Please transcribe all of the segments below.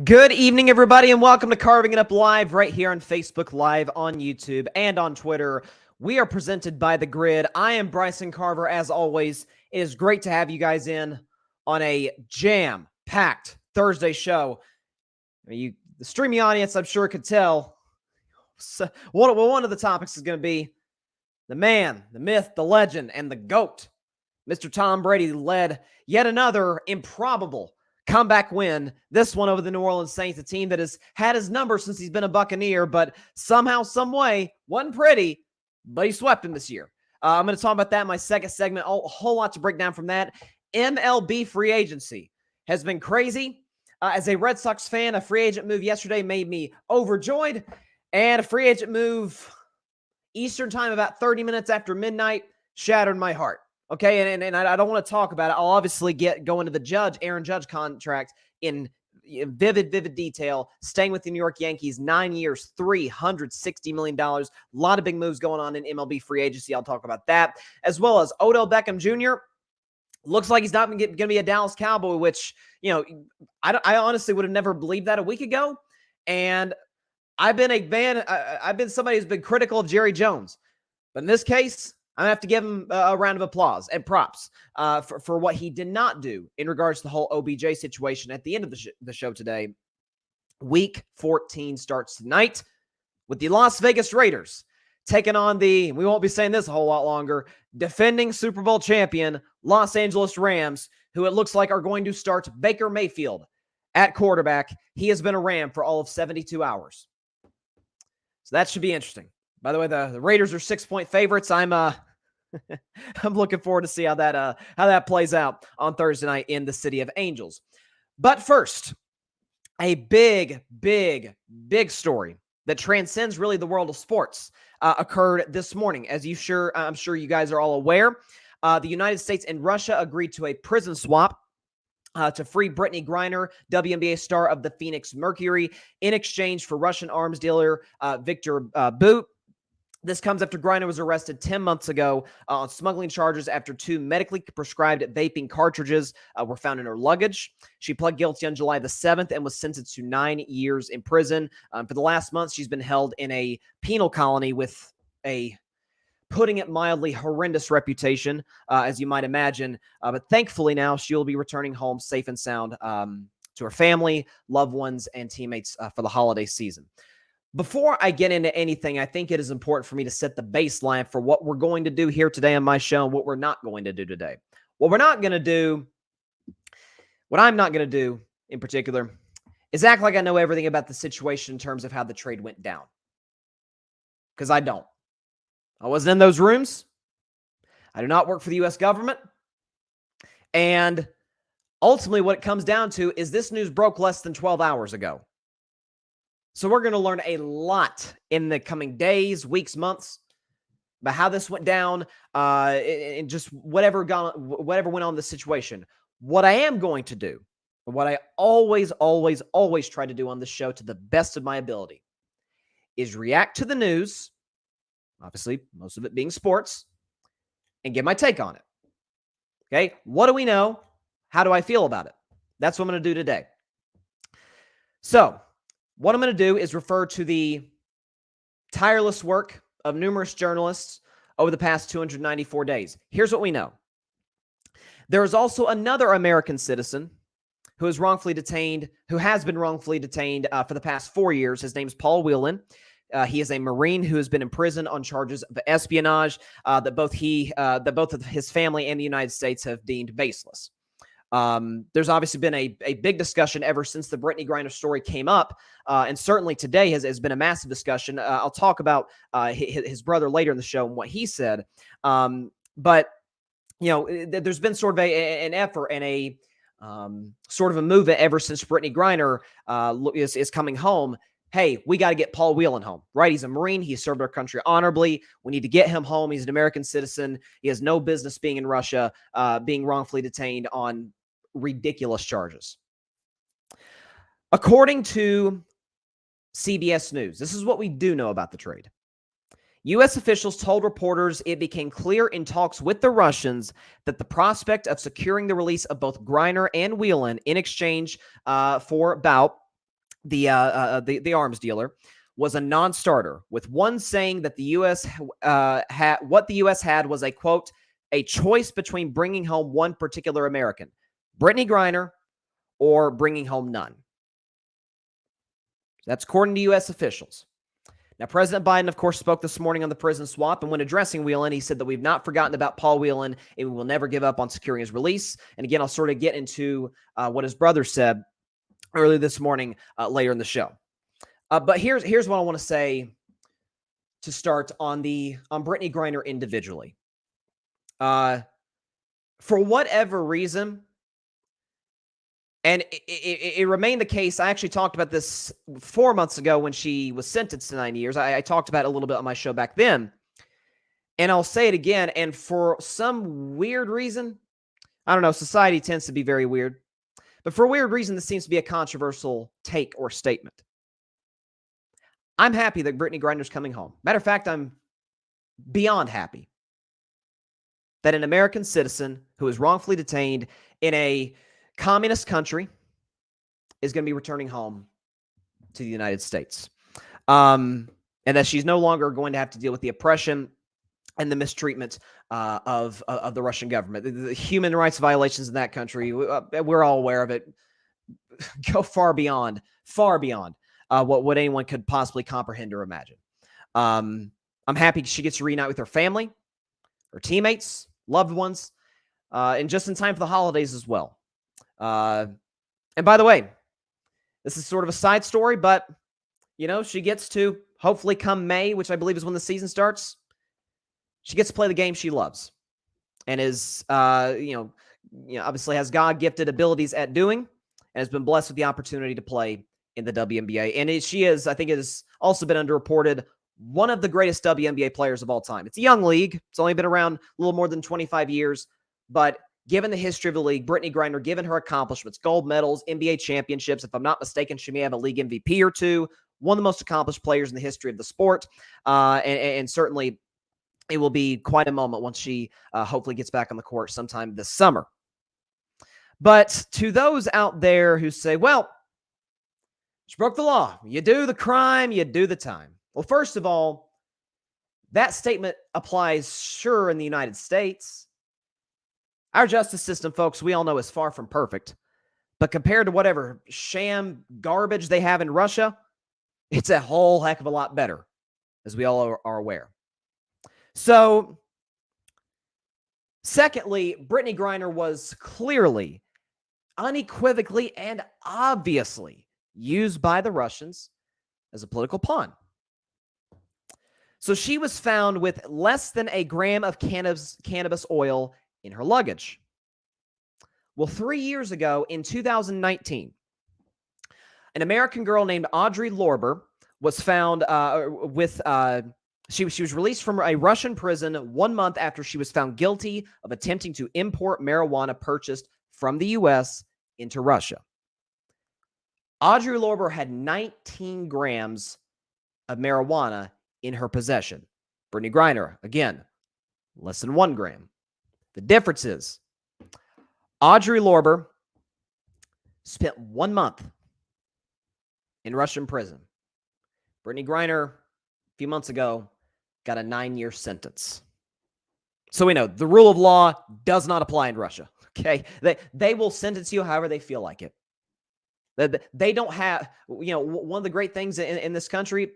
Good evening, everybody, and welcome to Carving It Up Live right here on Facebook Live, on YouTube, and on Twitter. We are presented by The Grid. I am Bryson Carver, as always. It is great to have you guys in on a jam-packed Thursday show. The streaming audience, I'm sure, could tell. So, one of the topics is going to be the man, the myth, the legend, and the GOAT. Mr. Tom Brady led yet another improbable comeback win, this one over the New Orleans Saints, a team that has had his number since he's been a Buccaneer, but somehow, some way, wasn't pretty, but he swept him this year. I'm going to talk about that in my second segment. A whole lot to break down from that. MLB free agency has been crazy. As a Red Sox fan, a free agent move yesterday made me overjoyed, and a free agent move Eastern time about 30 minutes after midnight shattered my heart. Okay, and I don't want to talk about it. I'll obviously go into the Aaron Judge contract in vivid detail, staying with the New York Yankees, 9 years, $360 million. A lot of big moves going on in MLB free agency. I'll talk about that, as well as Odell Beckham Jr. Looks like he's not going to be a Dallas Cowboy, which, I honestly would have never believed that a week ago. And I've been somebody who's been critical of Jerry Jones. But in this case, I'm going to have to give him a round of applause and props for what he did not do in regards to the whole OBJ situation at the end of the show today. Week 14 starts tonight with the Las Vegas Raiders taking on we won't be saying this a whole lot longer, defending Super Bowl champion Los Angeles Rams, who it looks like are going to start Baker Mayfield at quarterback. He has been a Ram for all of 72 hours. So that should be interesting. By the way, the Raiders are 6-point favorites. I'm looking forward to see how that plays out on Thursday night in the City of Angels. But first, a big story that transcends really the world of sports occurred this morning. As I'm sure you guys are all aware, the United States and Russia agreed to a prison swap to free Brittney Griner, WNBA star of the Phoenix Mercury, in exchange for Russian arms dealer Victor Bout. This comes after Griner was arrested 10 months ago on smuggling charges after 2 medically prescribed vaping cartridges were found in her luggage. She pled guilty on July the 7th and was sentenced to 9 years in prison. For the last month, she's been held in a penal colony with a, putting it mildly, horrendous reputation, as you might imagine. But thankfully now she'll be returning home safe and sound to her family, loved ones, and teammates for the holiday season. Before I get into anything, I think it is important for me to set the baseline for what we're going to do here today on my show and what we're not going to do today. What I'm not going to do in particular, is act like I know everything about the situation in terms of how the trade went down. Because I don't. I wasn't in those rooms. I do not work for the U.S. government. And ultimately what it comes down to is this news broke less than 12 hours ago. So we're going to learn a lot in the coming days, weeks, months about how this went down and just whatever went on in the situation. What I am going to do, what I always try to do on this show to the best of my ability, is react to the news, obviously most of it being sports, and give my take on it. Okay? What do we know? How do I feel about it? That's what I'm going to do today. So, what I'm going to do is refer to the tireless work of numerous journalists over the past 294 days. Here's what we know. There is also another American citizen who is wrongfully detained, who has been wrongfully detained for the past 4 years. His name's Paul Whelan. He is a Marine who has been in prison on charges of espionage that both of his family and the United States have deemed baseless. There's obviously been a big discussion ever since the Brittney Griner story came up, and certainly today has been a massive discussion. I'll talk about his brother later in the show and what he said. But there's been sort of an effort and a sort of a movement ever since Brittney Griner is coming home. Hey, we got to get Paul Whelan home, right? He's a Marine. He served our country honorably. We need to get him home. He's an American citizen. He has no business being in Russia, being wrongfully detained on ridiculous charges. According to CBS News, this is what we do know about the trade. U.S. officials told reporters it became clear in talks with the Russians that the prospect of securing the release of both Griner and Whelan in exchange for Bout the arms dealer, was a non-starter, with one saying that the U.S. What the U.S. had was a, quote, a choice between bringing home one particular American, Brittney Griner, or bringing home none. That's according to U.S. officials. Now, President Biden, of course, spoke this morning on the prison swap, and when addressing Whelan, he said that we've not forgotten about Paul Whelan, and we will never give up on securing his release. And again, I'll sort of get into what his brother said earlier this morning later in the show. But here's what I want to say to start on Brittney Griner individually. For whatever reason, and it remained the case. I actually talked about this 4 months ago when she was sentenced to 9 years. I talked about it a little bit on my show back then. And I'll say it again. And for some weird reason, I don't know, society tends to be very weird. But for a weird reason, this seems to be a controversial take or statement. I'm happy that Brittney Griner's coming home. Matter of fact, I'm beyond happy that an American citizen who is wrongfully detained in a communist country is going to be returning home to the United States. And that she's no longer going to have to deal with the oppression and the mistreatment of the Russian government. The human rights violations in that country, we're all aware of it, go far beyond what anyone could possibly comprehend or imagine. I'm happy she gets to reunite with her family, her teammates, loved ones, and just in time for the holidays as well. And by the way, this is sort of a side story, but, you know, she gets to, hopefully come May, which I believe is when the season starts, she gets to play the game she loves and is, obviously has God-gifted abilities at doing and has been blessed with the opportunity to play in the WNBA. And she is, I think it has also been underreported, one of the greatest WNBA players of all time. It's a young league. It's only been around a little more than 25 years, but given the history of the league, Brittney Griner, given her accomplishments, gold medals, NBA championships, if I'm not mistaken, she may have a league MVP or two, one of the most accomplished players in the history of the sport. And certainly it will be quite a moment once she hopefully gets back on the court sometime this summer. But to those out there who say, well, she broke the law. You do the crime, you do the time. Well, first of all, that statement applies sure in the United States. Our justice system, folks, we all know is far from perfect. But compared to whatever sham garbage they have in Russia, it's a whole heck of a lot better, as we all are aware. So, secondly, Brittney Griner was clearly, unequivocally, and obviously used by the Russians as a political pawn. So she was found with less than a gram of cannabis oil in her luggage. Well, 3 years ago, in 2019, an American girl named Audrey Lorber was found she was released from a Russian prison 1 month after she was found guilty of attempting to import marijuana purchased from the U.S. into Russia. Audrey Lorber had 19 grams of marijuana in her possession. Brittney Griner, again, less than 1 gram. The difference is Audrey Lorber spent 1 month in Russian prison. Brittney Griner, a few months ago, got a 9-year sentence. So we know the rule of law does not apply in Russia. Okay, they will sentence you however they feel like it. They don't have, one of the great things in this country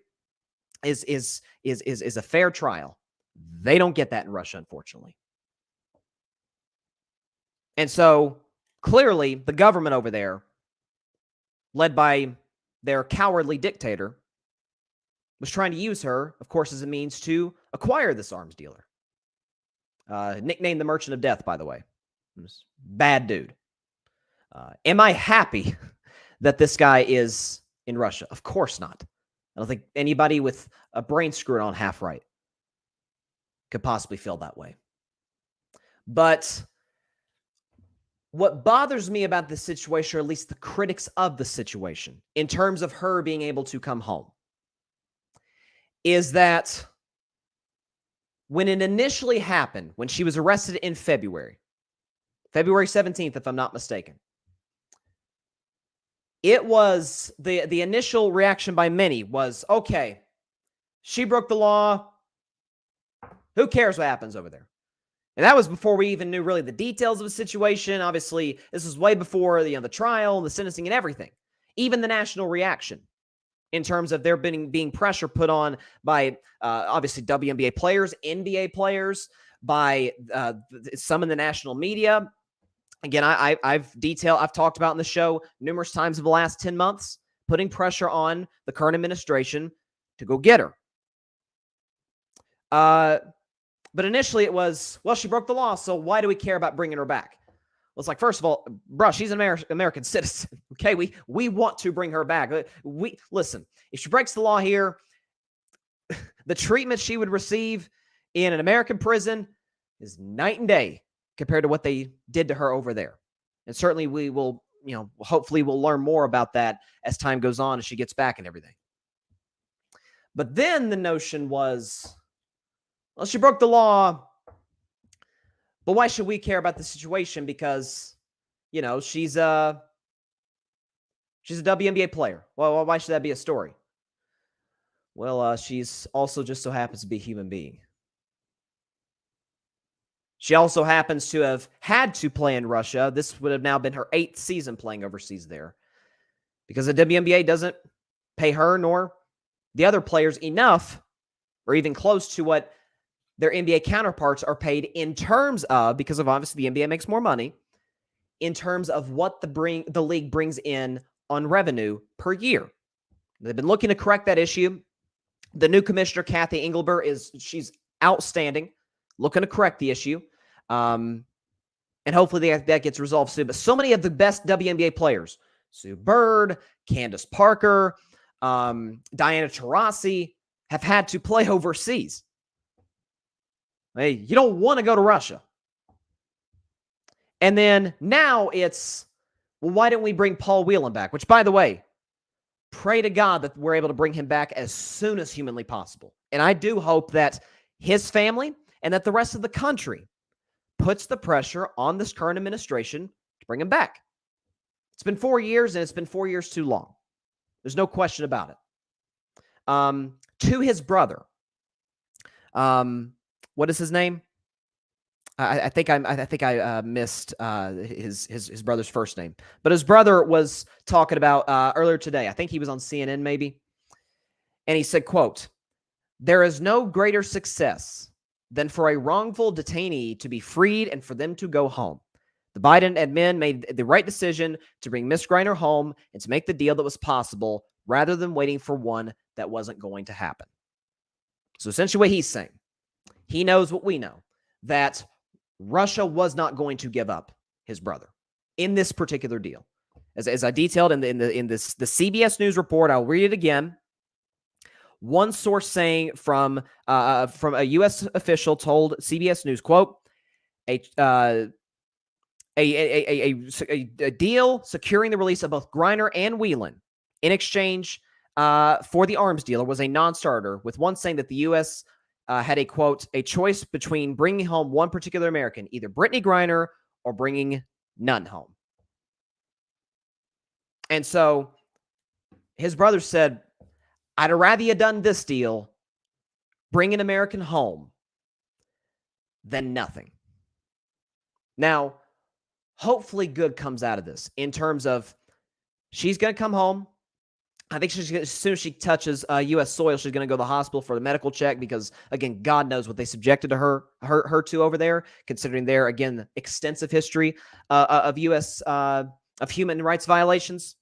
is a fair trial. They don't get that in Russia, unfortunately. And so clearly the government over there, led by their cowardly dictator, was trying to use her, of course, as a means to acquire this arms dealer. Nicknamed the Merchant of Death, by the way. Bad dude. Am I happy that this guy is in Russia? Of course not. I don't think anybody with a brain screwed on half right could possibly feel that way. But what bothers me about this situation, or at least the critics of the situation, in terms of her being able to come home, is that when it initially happened, when she was arrested in February 17th, if I'm not mistaken, it was the initial reaction by many was, okay, she broke the law. Who cares what happens over there? And that was before we even knew really the details of the situation. Obviously, this was way before the trial, the sentencing, and everything. Even the national reaction in terms of there being pressure put on by obviously WNBA players, NBA players, by some in the national media. Again, I've talked about in the show numerous times in the last 10 months, putting pressure on the current administration to go get her. But initially it was, well, she broke the law, so why do we care about bringing her back? Well, it's like, first of all, bro, she's an American citizen. Okay, we want to bring her back. Listen, if she breaks the law here, the treatment she would receive in an American prison is night and day compared to what they did to her over there. And certainly we will, hopefully we'll learn more about that as time goes on, as she gets back and everything. But then the notion was, well, she broke the law, but why should we care about the situation? Because, she's a WNBA player. Well, why should that be a story? Well, she's also just so happens to be a human being. She also happens to have had to play in Russia. This would have now been her 8th season playing overseas there, because the WNBA doesn't pay her nor the other players enough or even close to what their NBA counterparts are paid in terms of, because of obviously the NBA makes more money, in terms of what the league brings in on revenue per year. They've been looking to correct that issue. The new commissioner, Kathy Engelbert, she's outstanding, looking to correct the issue. And hopefully that gets resolved soon. But so many of the best WNBA players, Sue Bird, Candace Parker, Diana Taurasi, have had to play overseas. Hey, you don't want to go to Russia. And then now it's, well, why didn't we bring Paul Whelan back? Which, by the way, pray to God that we're able to bring him back as soon as humanly possible. And I do hope that his family and that the rest of the country puts the pressure on this current administration to bring him back. It's been 4 years, and it's been 4 years too long. There's no question about it. To his brother, what is his name? I think I missed his brother's first name, but his brother was talking about earlier today. I think he was on CNN maybe, and he said, "quote, there is no greater success than for a wrongful detainee to be freed and for them to go home. The Biden admin made the right decision to bring Miss Griner home and to make the deal that was possible rather than waiting for one that wasn't going to happen." So essentially what he's saying, he knows what we know, that Russia was not going to give up his brother in this particular deal. As I detailed in the CBS News report, I'll read it again. One source saying from a U.S. official told CBS News, quote, a deal securing the release of both Griner and Whelan in exchange for the arms dealer was a non-starter, with one saying that the U.S. Had a, quote, a choice between bringing home one particular American, either Brittney Griner or bringing none home. And so his brother said, I'd rather you done this deal, bring an American home, than nothing. Now, hopefully good comes out of this in terms of she's going to come home. I think as soon as she touches U.S. soil, she's going to go to the hospital for the medical check because, again, God knows what they subjected to her to over there, considering their, again, extensive history of U.S. Of human rights violations.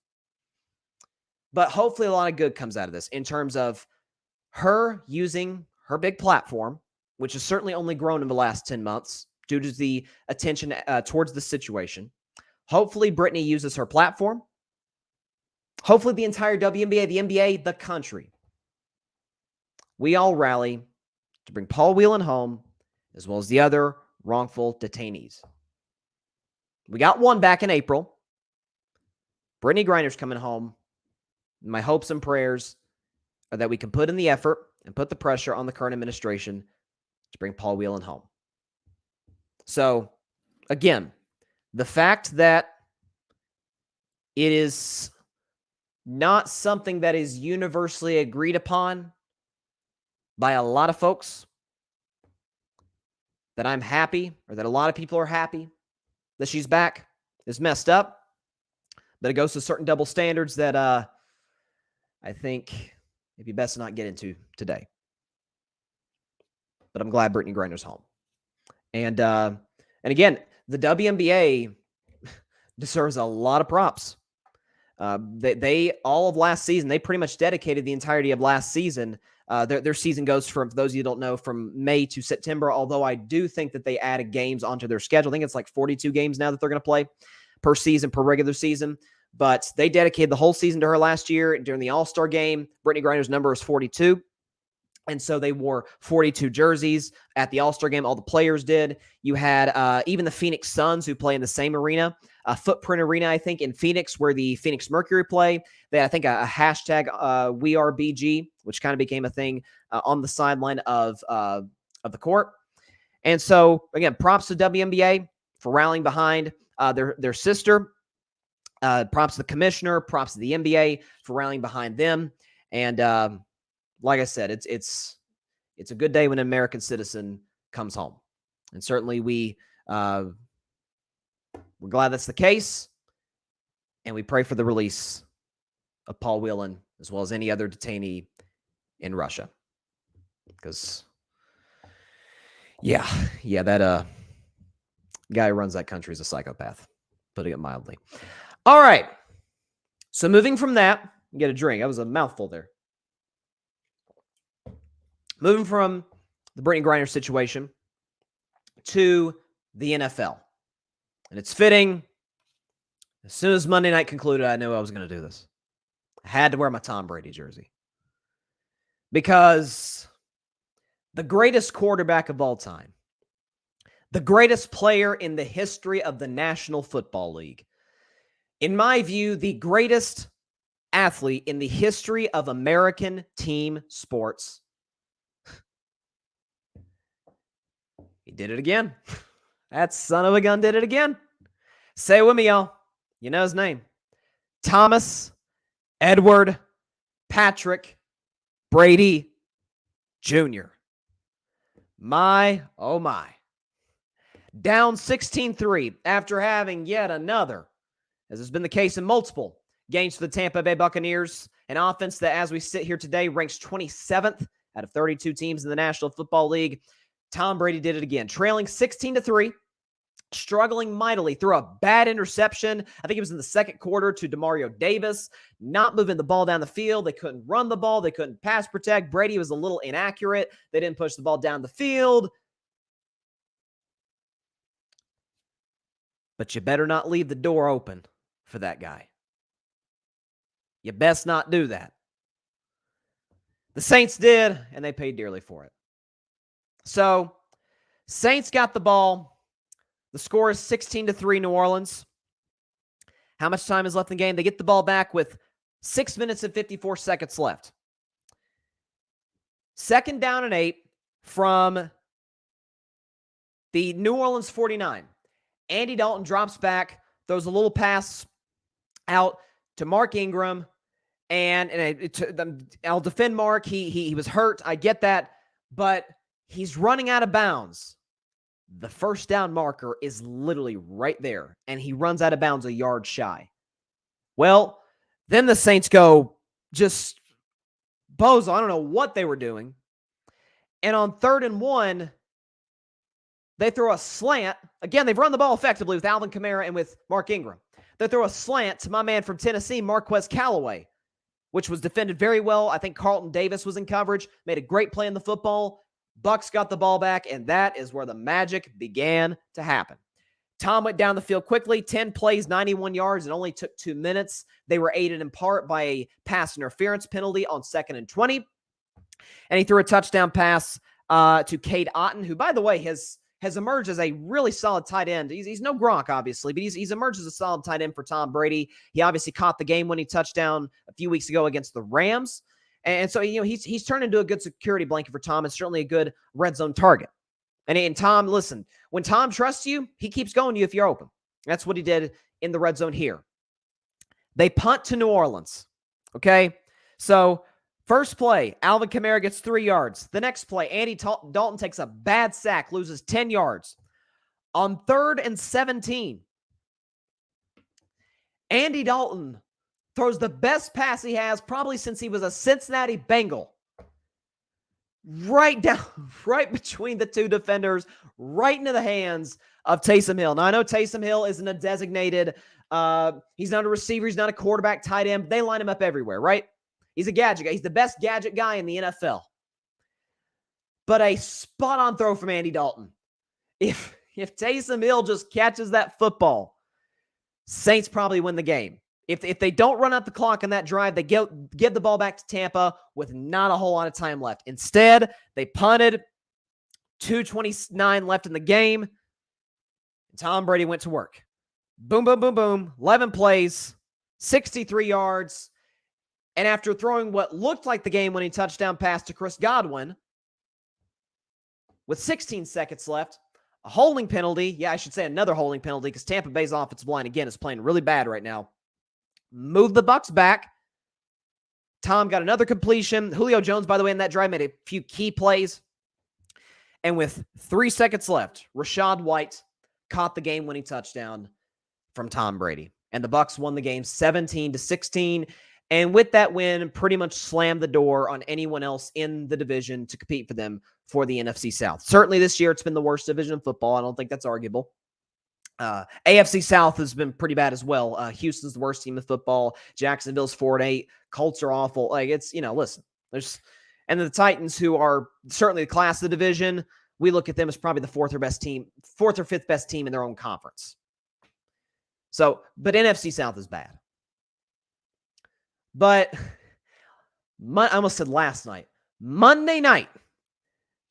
But hopefully a lot of good comes out of this in terms of her using her big platform, which has certainly only grown in the last 10 months due to the attention towards the situation. Hopefully Brittney uses her platform. Hopefully the entire WNBA, the NBA, the country, we all rally to bring Paul Whelan home, as well as the other wrongful detainees. We got one back in April. Brittney Griner's coming home. My hopes and prayers are that we can put in the effort and put the pressure on the current administration to bring Paul Whelan home. So, again, the fact that it is not something that is universally agreed upon by a lot of folks, that I'm happy, or that a lot of people are happy that she's back, is messed up. But it goes to certain double standards that I think it'd be best to not get into today. But I'm glad Brittney Griner's home. And again, the WNBA deserves a lot of props. They all of last season, they pretty much dedicated the entirety of last season. Their season goes from, for those of you who don't know, from May to September, although I do think that they added games onto their schedule. I think it's like 42 games now that they're going to play per season, per regular season. But they dedicated the whole season to her last year. During the All-Star game, Brittney Griner's number is 42. And so they wore 42 jerseys at the All-Star game. All the players did. You had even the Phoenix Suns, who play in the same arena, a Footprint Arena, I think, in Phoenix, where the Phoenix Mercury play. They had, I think, a hashtag WeAreBG, which kind of became a thing on the sideline of the court. And so, again, props to WNBA for rallying behind their sister. Props to the commissioner. Props to the NBA for rallying behind them. And like I said, it's a good day when an American citizen comes home. And certainly we're glad that's the case. And we pray for the release of Paul Whelan, as well as any other detainee in Russia. Because, yeah, that guy who runs that country is a psychopath, putting it mildly. All right. So moving from that, get a drink. That was a mouthful there. Moving from the Brittney Griner situation to the NFL. And it's fitting. As soon as Monday night concluded, I knew I was going to do this. I had to wear my Tom Brady jersey. Because the greatest quarterback of all time, the greatest player in the history of the National Football League, in my view, the greatest athlete in the history of American team sports, he did it again. That son of a gun did it again. Say it with me, y'all. You know his name. Thomas Edward Patrick Brady Jr. My, oh my. Down 16-3 after having yet another, as has been the case in multiple games for the Tampa Bay Buccaneers, an offense that, as we sit here today, ranks 27th out of 32 teams in the National Football League. Tom Brady did it again, trailing 16-3, struggling mightily, threw a bad interception. I think it was in the second quarter to Demario Davis, not moving the ball down the field. They couldn't run the ball. They couldn't pass protect. Brady was a little inaccurate. They didn't push the ball down the field. But you better not leave the door open for that guy. You best not do that. The Saints did, and they paid dearly for it. So, Saints got the ball. The score is 16-3 New Orleans. How much time is left in the game? They get the ball back with 6 minutes and 54 seconds left. 2nd down and 8 from the New Orleans 49. Andy Dalton drops back, throws a little pass out to Mark Ingram, and I'll defend Mark. He was hurt. I get that, but he's running out of bounds. The first down marker is literally right there, and he runs out of bounds a yard shy. Well, then the Saints go just bozo. I don't know what they were doing. And on 3rd and 1, they throw a slant. Again, they've run the ball effectively with Alvin Kamara and with Mark Ingram. They throw a slant to my man from Tennessee, Marquez Callaway, which was defended very well. I think Carlton Davis was in coverage, made a great play in the football. Bucs got the ball back, and that is where the magic began to happen. Tom went down the field quickly, 10 plays, 91 yards. It only took 2 minutes. They were aided in part by a pass interference penalty on 2nd and 20. And he threw a touchdown pass to Cade Otton, who, by the way, has emerged as a really solid tight end. He's no Gronk, obviously, but he's emerged as a solid tight end for Tom Brady. He obviously caught the game-winning touchdown a few weeks ago against the Rams. And so, he's turned into a good security blanket for Tom, and certainly a good red zone target. And Tom, listen, when Tom trusts you, he keeps going to you if you're open. That's what he did in the red zone here. They punt to New Orleans. Okay? So, first play, Alvin Kamara gets 3 yards. The next play, Andy Dalton takes a bad sack, loses 10 yards. On 3rd and 17, Andy Dalton throws the best pass he has probably since he was a Cincinnati Bengal. Right down, right between the two defenders, right into the hands of Taysom Hill. Now, I know Taysom Hill isn't a designated, he's not a receiver, he's not a quarterback, tight end. They line him up everywhere, right? He's a gadget guy. He's the best gadget guy in the NFL. But a spot-on throw from Andy Dalton. If Taysom Hill just catches that football, Saints probably win the game. If they don't run out the clock on that drive, they give the ball back to Tampa with not a whole lot of time left. Instead, they punted, 2:29 left in the game, and Tom Brady went to work. Boom, boom, boom, boom, 11 plays, 63 yards, and after throwing what looked like the game-winning touchdown pass to Chris Godwin, with 16 seconds left, a holding penalty, yeah, I should say another holding penalty because Tampa Bay's offensive line, again, is playing really bad right now. Move the Bucs back. Tom got another completion. Julio Jones, by the way, in that drive made a few key plays. And with 3 seconds left, Rachaad White caught the game-winning touchdown from Tom Brady. And the Bucs won the game 17-16. And with that win, pretty much slammed the door on anyone else in the division to compete for them for the NFC South. Certainly this year, it's been the worst division of football. I don't think that's arguable. AFC South has been pretty bad as well. Houston's the worst team in football. Jacksonville's 4-8. Colts are awful. Like, it's, listen, and the Titans, who are certainly the class of the division, we look at them as probably the fourth or fifth best team in their own conference. So, but NFC South is bad. But I almost said last night. Monday night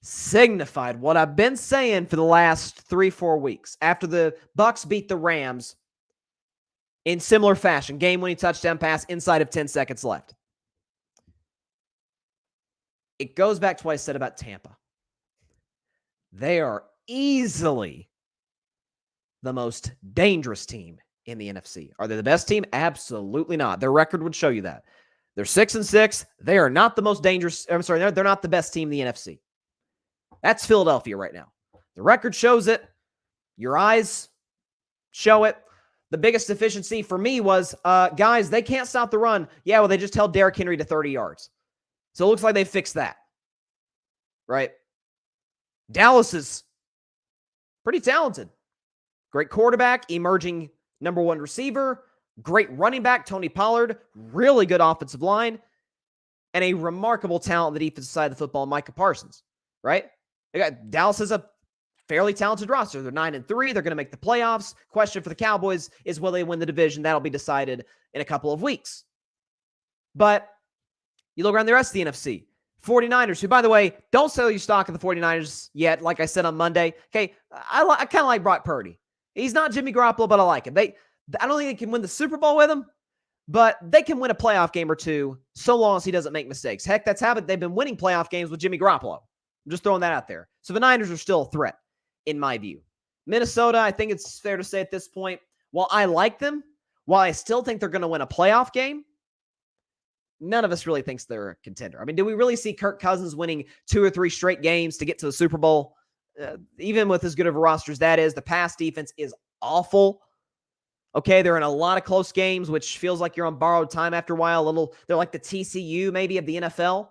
signified what I've been saying for the last 3-4 weeks. After the Bucs beat the Rams in similar fashion, game-winning touchdown pass inside of 10 seconds left. It goes back to what I said about Tampa. They are easily the most dangerous team in the NFC. Are they the best team? Absolutely not. Their record would show you that. They're 6-6. They are not the most dangerous. I'm sorry, they're not the best team in the NFC. That's Philadelphia right now. The record shows it. Your eyes show it. The biggest deficiency for me was, guys, they can't stop the run. Yeah, well, they just held Derrick Henry to 30 yards. So it looks like they fixed that. Right? Dallas is pretty talented. Great quarterback, emerging number 1 receiver, great running back, Tony Pollard, really good offensive line, and a remarkable talent on the defensive side of the football, Micah Parsons, right? Dallas is a fairly talented roster. They're 9-3. They're going to make the playoffs. Question for the Cowboys is, will they win the division? That'll be decided in a couple of weeks. But you look around the rest of the NFC. 49ers, who, by the way, don't sell your stock in the 49ers yet, like I said on Monday. Okay, I kind of like Brock Purdy. He's not Jimmy Garoppolo, but I like him. I don't think they can win the Super Bowl with him, but they can win a playoff game or two so long as he doesn't make mistakes. Heck, that's how they've been winning playoff games with Jimmy Garoppolo. I'm just throwing that out there. So the Niners are still a threat, in my view. Minnesota, I think it's fair to say at this point, while I like them, while I still think they're going to win a playoff game, none of us really thinks they're a contender. I mean, do we really see Kirk Cousins winning 2 or 3 straight games to get to the Super Bowl? Even with as good of a roster as that is, the pass defense is awful. Okay, they're in a lot of close games, which feels like you're on borrowed time after a while. They're like the TCU maybe of the NFL,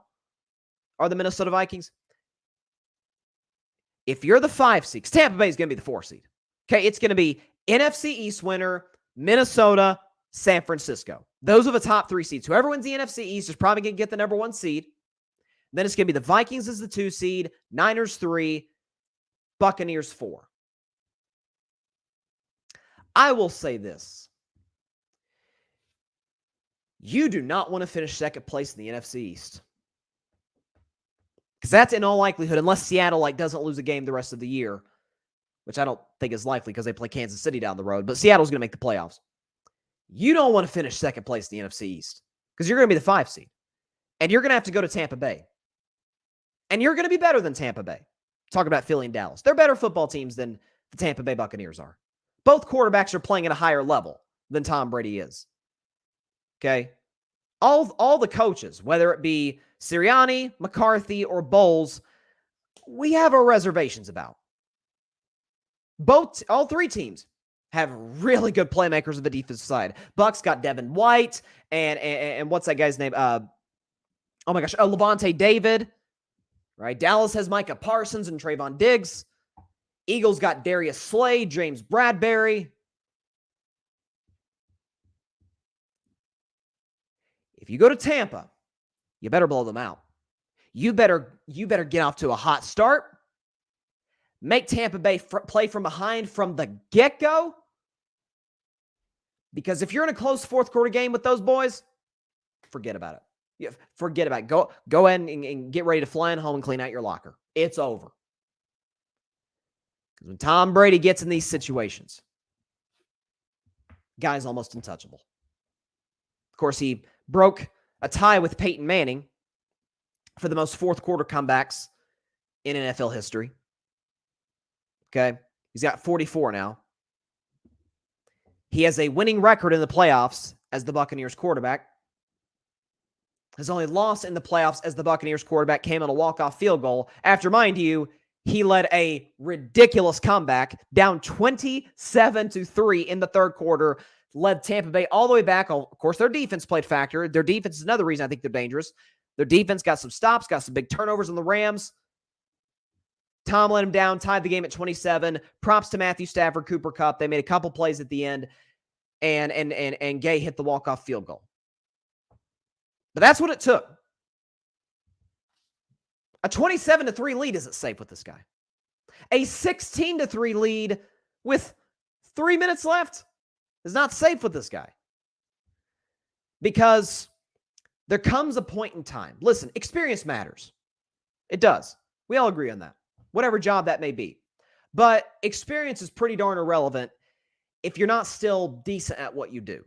are the Minnesota Vikings. If you're the 5 seed, Tampa Bay is going to be the 4 seed. Okay, it's going to be NFC East winner, Minnesota, San Francisco. Those are the top 3 seeds. Whoever wins the NFC East is probably going to get the number 1 seed. Then it's going to be the Vikings as the 2 seed, Niners 3, Buccaneers 4. I will say this. You do not want to finish second place in the NFC East. Because that's in all likelihood, unless Seattle doesn't lose a game the rest of the year, which I don't think is likely because they play Kansas City down the road, but Seattle's going to make the playoffs. You don't want to finish second place in the NFC East because you're going to be the 5 seed. And you're going to have to go to Tampa Bay. And you're going to be better than Tampa Bay. Talk about Philly and Dallas. They're better football teams than the Tampa Bay Buccaneers are. Both quarterbacks are playing at a higher level than Tom Brady is. Okay? all the coaches, whether it be Sirianni, McCarthy, or Bowles, we have our reservations about. All three teams have really good playmakers on the defensive side. Bucs got Devin White and what's that guy's name? Levante David. Right? Dallas has Micah Parsons and Trayvon Diggs. Eagles got Darius Slade, James Bradbury. If you go to Tampa, you better blow them out. You better get off to a hot start. Make Tampa Bay play from behind from the get-go. Because if you're in a close fourth quarter game with those boys, forget about it. Forget about it. Go ahead and get ready to fly in home and clean out your locker. It's over. Because when Tom Brady gets in these situations, guy's almost untouchable. Of course, he broke a tie with Peyton Manning for the most fourth quarter comebacks in NFL history. Okay? He's got 44 now. He has a winning record in the playoffs as the Buccaneers quarterback. His only loss in the playoffs as the Buccaneers quarterback came on a walk-off field goal after, mind you, he led a ridiculous comeback down 27-3 in the third quarter, led Tampa Bay all the way back. Of course, their defense played factor. Their defense is another reason I think they're dangerous. Their defense got some stops, got some big turnovers on the Rams. Tom let him down, tied the game at 27. Props to Matthew Stafford, Cooper Kupp. They made a couple plays at the end, and Gay hit the walk-off field goal. But that's what it took. A 27-3 lead isn't safe with this guy. A 16-3 lead with 3 minutes left is not safe with this guy. Because there comes a point in time. Listen, experience matters. It does. We all agree on that. Whatever job that may be. But experience is pretty darn irrelevant if you're not still decent at what you do.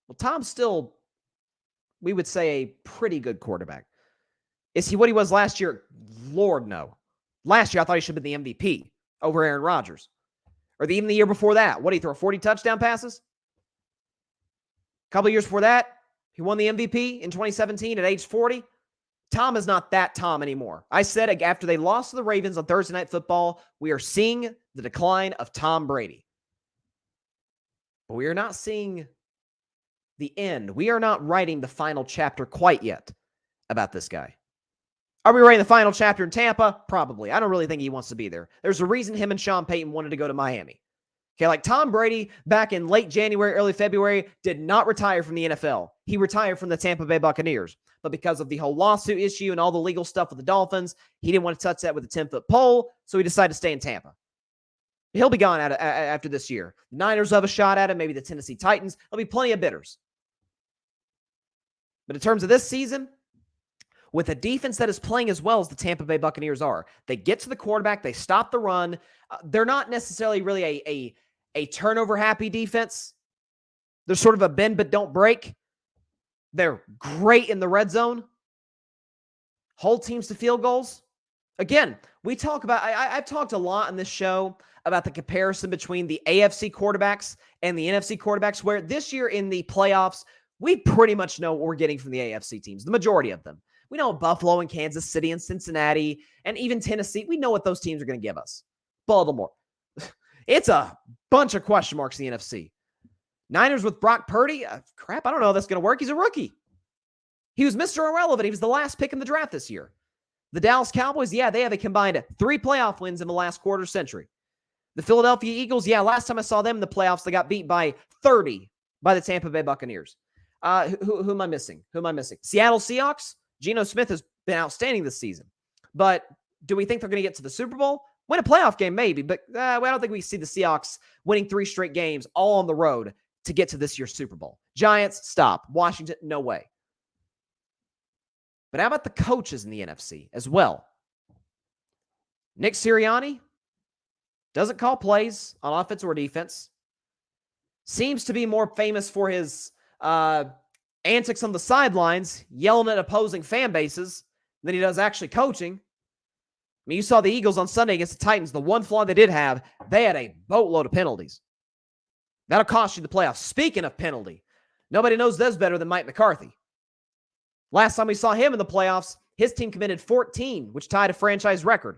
Well, Tom's still, we would say, a pretty good quarterback. Is he what he was last year? Lord, no. Last year, I thought he should have been the MVP over Aaron Rodgers. Or even the year before that. What did he throw, 40 touchdown passes? A couple of years before that, he won the MVP in 2017 at age 40. Tom is not that Tom anymore. I said after they lost to the Ravens on Thursday Night Football, we are seeing the decline of Tom Brady. But we are not seeing the end. We are not writing the final chapter quite yet about this guy. Are we writing the final chapter in Tampa? Probably. I don't really think he wants to be there. There's a reason him and Sean Payton wanted to go to Miami. Okay, like Tom Brady back in late January, early February did not retire from the NFL. He retired from the Tampa Bay Buccaneers. But because of the whole lawsuit issue and all the legal stuff with the Dolphins, he didn't want to touch that with a 10-foot pole, so he decided to stay in Tampa. He'll be gone after this year. The Niners have a shot at him, maybe the Tennessee Titans. There'll be plenty of bidders. But in terms of this season, with a defense that is playing as well as the Tampa Bay Buccaneers are, they get to the quarterback, they stop the run. They're not necessarily really a turnover-happy defense. They're sort of a bend but don't break. They're great in the red zone. Hold teams to field goals. Again, we talk about, I've talked a lot on this show about the comparison between the AFC quarterbacks and the NFC quarterbacks, where this year in the playoffs, we pretty much know what we're getting from the AFC teams, the majority of them. We know Buffalo and Kansas City and Cincinnati and even Tennessee. We know what those teams are going to give us. Baltimore. It's a bunch of question marks in the NFC. Niners with Brock Purdy? Crap, I don't know how that's going to work. He's a rookie. He was Mr. Irrelevant. He was the last pick in the draft this year. The Dallas Cowboys, yeah, they have a combined 3 playoff wins in the last quarter century. The Philadelphia Eagles, yeah, last time I saw them in the playoffs, they got beat by 30 by the Tampa Bay Buccaneers. Who am I missing? Seattle Seahawks? Geno Smith has been outstanding this season. But do we think they're going to get to the Super Bowl? Win a playoff game, maybe. But I don't think we see the Seahawks winning 3 straight games all on the road to get to this year's Super Bowl. Giants, stop. Washington, no way. But how about the coaches in the NFC as well? Nick Sirianni doesn't call plays on offense or defense. Seems to be more famous for his antics on the sidelines, yelling at opposing fan bases, than he does actually coaching. I mean, you saw the Eagles on Sunday against the Titans. The one flaw they did have, they had a boatload of penalties. That'll cost you the playoffs. Speaking of penalty, Nobody knows this better than Mike McCarthy. Last time we saw him in the playoffs, his team committed 14, which tied a franchise record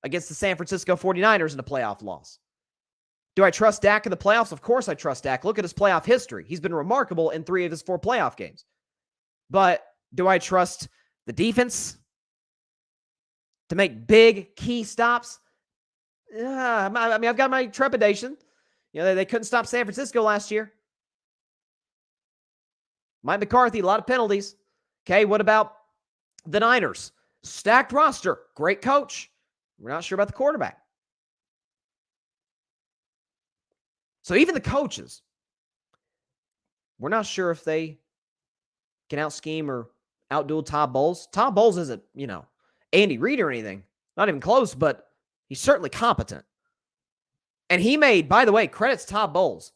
against the San Francisco 49ers in a playoff loss. Do I trust Dak in the playoffs? Of course I trust Dak. Look at his playoff history. He's been remarkable in 3 of his 4 playoff games. But do I trust the defense to make big key stops? I mean, I've got my trepidation. They couldn't stop San Francisco last year. Mike McCarthy, a lot of penalties. Okay, what about the Niners? Stacked roster, great coach. We're not sure about the quarterback. So even the coaches, we're not sure if they can out-scheme or outduel Todd Bowles. Todd Bowles isn't, Andy Reid or anything. Not even close, but he's certainly competent. And he made, by the way, credits Todd Bowles.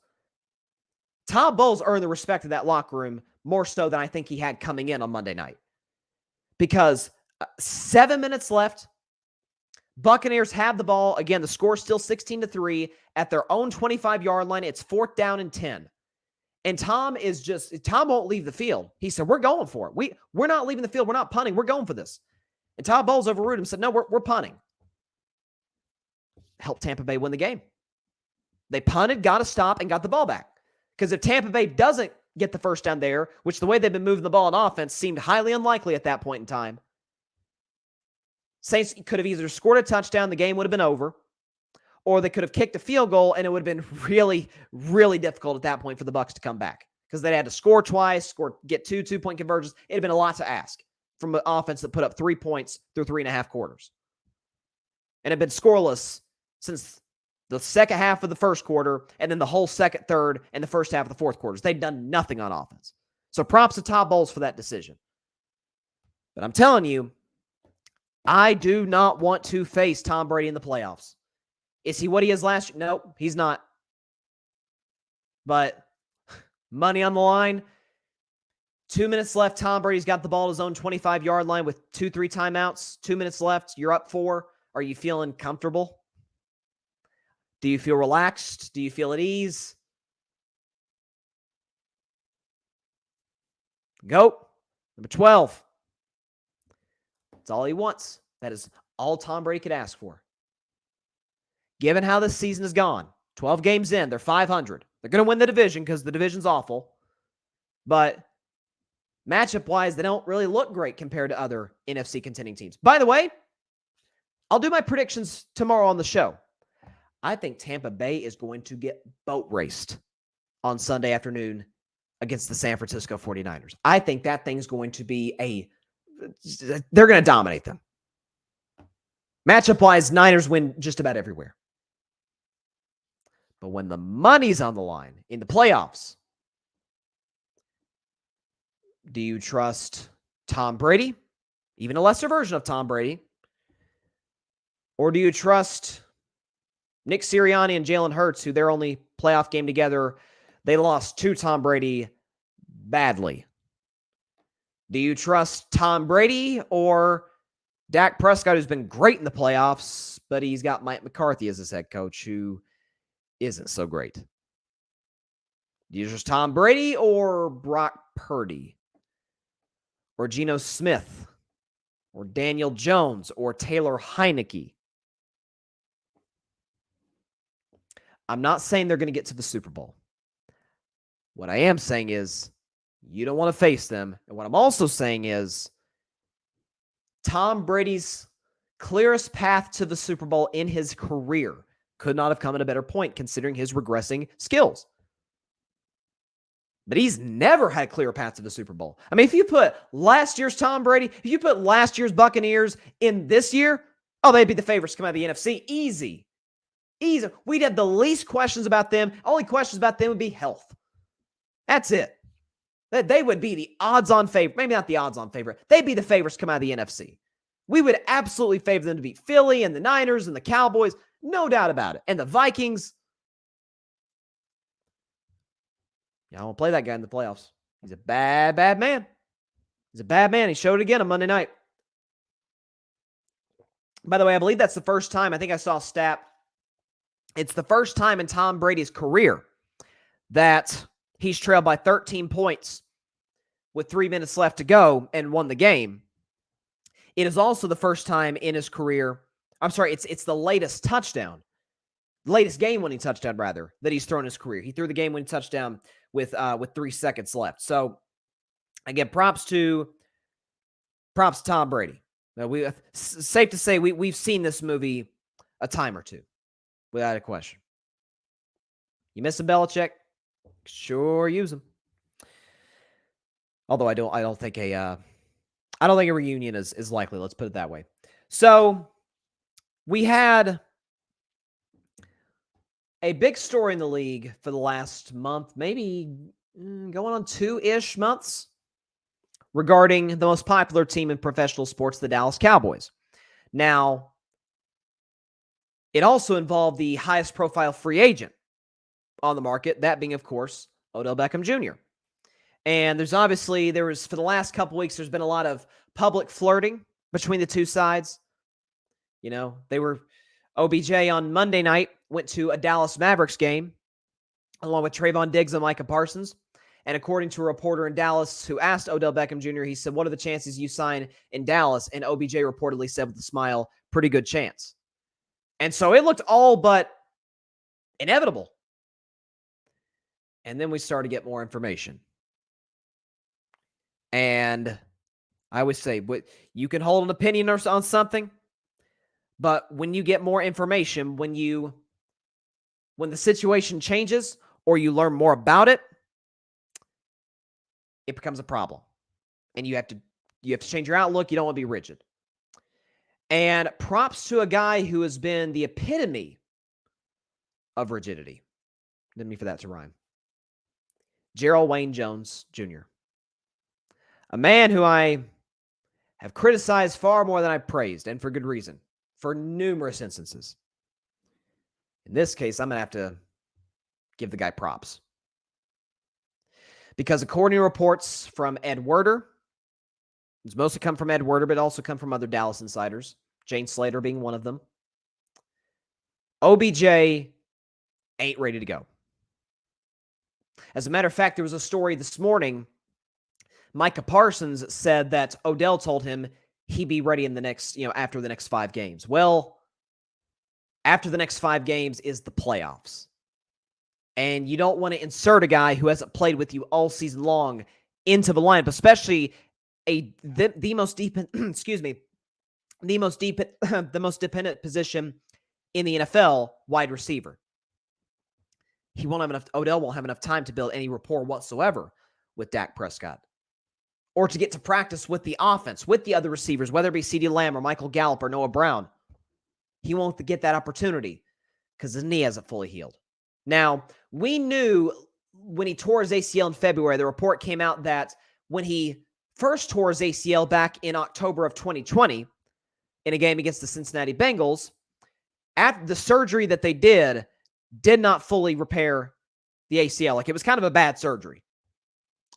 Todd Bowles earned the respect of that locker room more so than I think he had coming in on Monday night. Because 7 minutes left, Buccaneers have the ball. Again, the score's still 16-3 at their own 25-yard line. It's 4th down and 10. And Tom won't leave the field. He said, we're going for it. We're not leaving the field. We're not punting. We're going for this. And Todd Bowles overruled him and said, no, we're punting. Helped Tampa Bay win the game. They punted, got a stop, and got the ball back. Because if Tampa Bay doesn't get the first down there, which the way they've been moving the ball on offense seemed highly unlikely at that point in time, Saints could have either scored a touchdown, the game would have been over, or they could have kicked a field goal, and it would have been really, really difficult at that point for the Bucs to come back. Because they'd had to score twice, get 2 two-point conversions. It'd have been a lot to ask from an offense that put up 3 points through 3.5 quarters. And had been scoreless since the second half of the first quarter, and then the whole second, third, and the first half of the fourth quarters. They'd done nothing on offense. So props to Todd Bowles for that decision. But I'm telling you, I do not want to face Tom Brady in the playoffs. Is he what he is last year? No, he's not. But money on the line. 2 minutes left. Tom Brady's got the ball at his own 25-yard line with 2-3 timeouts. 2 minutes left. You're up 4. Are you feeling comfortable? Do you feel relaxed? Do you feel at ease? Go. Number 12. That's all he wants. That is all Tom Brady could ask for. Given how this season has gone, 12 games in, they're 500. They're going to win the division because the division's awful. But matchup-wise, they don't really look great compared to other NFC contending teams. By the way, I'll do my predictions tomorrow on the show. I think Tampa Bay is going to get boat raced on Sunday afternoon against the San Francisco 49ers. I think that thing's going to be they're going to dominate them. Matchup-wise, Niners win just about everywhere. But when the money's on the line in the playoffs, do you trust Tom Brady, even a lesser version of Tom Brady, or do you trust Nick Sirianni and Jalen Hurts, who their only playoff game together, they lost to Tom Brady badly? Do you trust Tom Brady or Dak Prescott, who's been great in the playoffs, but he's got Mike McCarthy as his head coach, who isn't so great? Do you trust Tom Brady or Brock Purdy or Geno Smith or Daniel Jones or Taylor Heineke? I'm not saying they're going to get to the Super Bowl. What I am saying is you don't want to face them. And what I'm also saying is Tom Brady's clearest path to the Super Bowl in his career could not have come at a better point considering his regressing skills. But he's never had a clear path to the Super Bowl. I mean, if you put last year's Tom Brady, if you put last year's Buccaneers in this year, they'd be the favorites to come out of the NFC. Easy. We'd have the least questions about them. Only questions about them would be health. That's it. They would be the odds-on favorite. Maybe not the odds-on favorite. They'd be the favorites to come out of the NFC. We would absolutely favor them to beat Philly and the Niners and the Cowboys. No doubt about it. And the Vikings. I won't play that guy in the playoffs. He's a bad, bad man. He's a bad man. He showed it again on Monday night. By the way, I believe that's the first time. I think I saw a stat. It's the first time in Tom Brady's career that he's trailed by 13 points with 3 minutes left to go and won the game. It is also the first time in his career, it's the latest game-winning touchdown, rather, that he's thrown in his career. He threw the game-winning touchdown with 3 seconds left. So, again, props to Tom Brady. Safe to say we've seen this movie a time or two, without a question. You miss a Belichick, sure use him. Although I don't think a reunion is likely. Let's put it that way. So we had a big story in the league for the last month, maybe going on 2-ish months, regarding the most popular team in professional sports, the Dallas Cowboys. Now, it also involved the highest profile free agent on the market, that being, of course, Odell Beckham Jr. And for the last couple weeks, there's been a lot of public flirting between the two sides. OBJ on Monday night went to a Dallas Mavericks game along with Trayvon Diggs and Micah Parsons. And according to a reporter in Dallas who asked Odell Beckham Jr., he said, "What are the chances you sign in Dallas?" And OBJ reportedly said with a smile, "Pretty good chance." And so it looked all but inevitable. And then we started to get more information. And I always say, you can hold an opinion on something, but when you get more information, when the situation changes or you learn more about it, it becomes a problem. And you have to change your outlook. You don't want to be rigid. And props to a guy who has been the epitome of rigidity. Didn't mean for that to rhyme. Gerald Wayne Jones Jr. A man who I have criticized far more than I've praised, and for good reason, for numerous instances. In this case, I'm going to have to give the guy props. Because according to reports from Ed Werder, it's mostly come from Ed Werder, but also come from other Dallas insiders, Jane Slater being one of them, OBJ ain't ready to go. As a matter of fact, there was a story this morning. Micah Parsons said that Odell told him he'd be ready in the next, after the next 5 games. Well, after the next 5 games is the playoffs. And you don't want to insert a guy who hasn't played with you all season long into the lineup, especially the most dependent position in the NFL, wide receiver. Odell won't have enough time to build any rapport whatsoever with Dak Prescott, or to get to practice with the offense, with the other receivers, whether it be CeeDee Lamb or Michael Gallup or Noah Brown. He won't get that opportunity because his knee hasn't fully healed. Now, we knew when he tore his ACL in February, the report came out that when he first tore his ACL back in October of 2020 in a game against the Cincinnati Bengals, after the surgery that they did not fully repair the ACL. Like, it was kind of a bad surgery.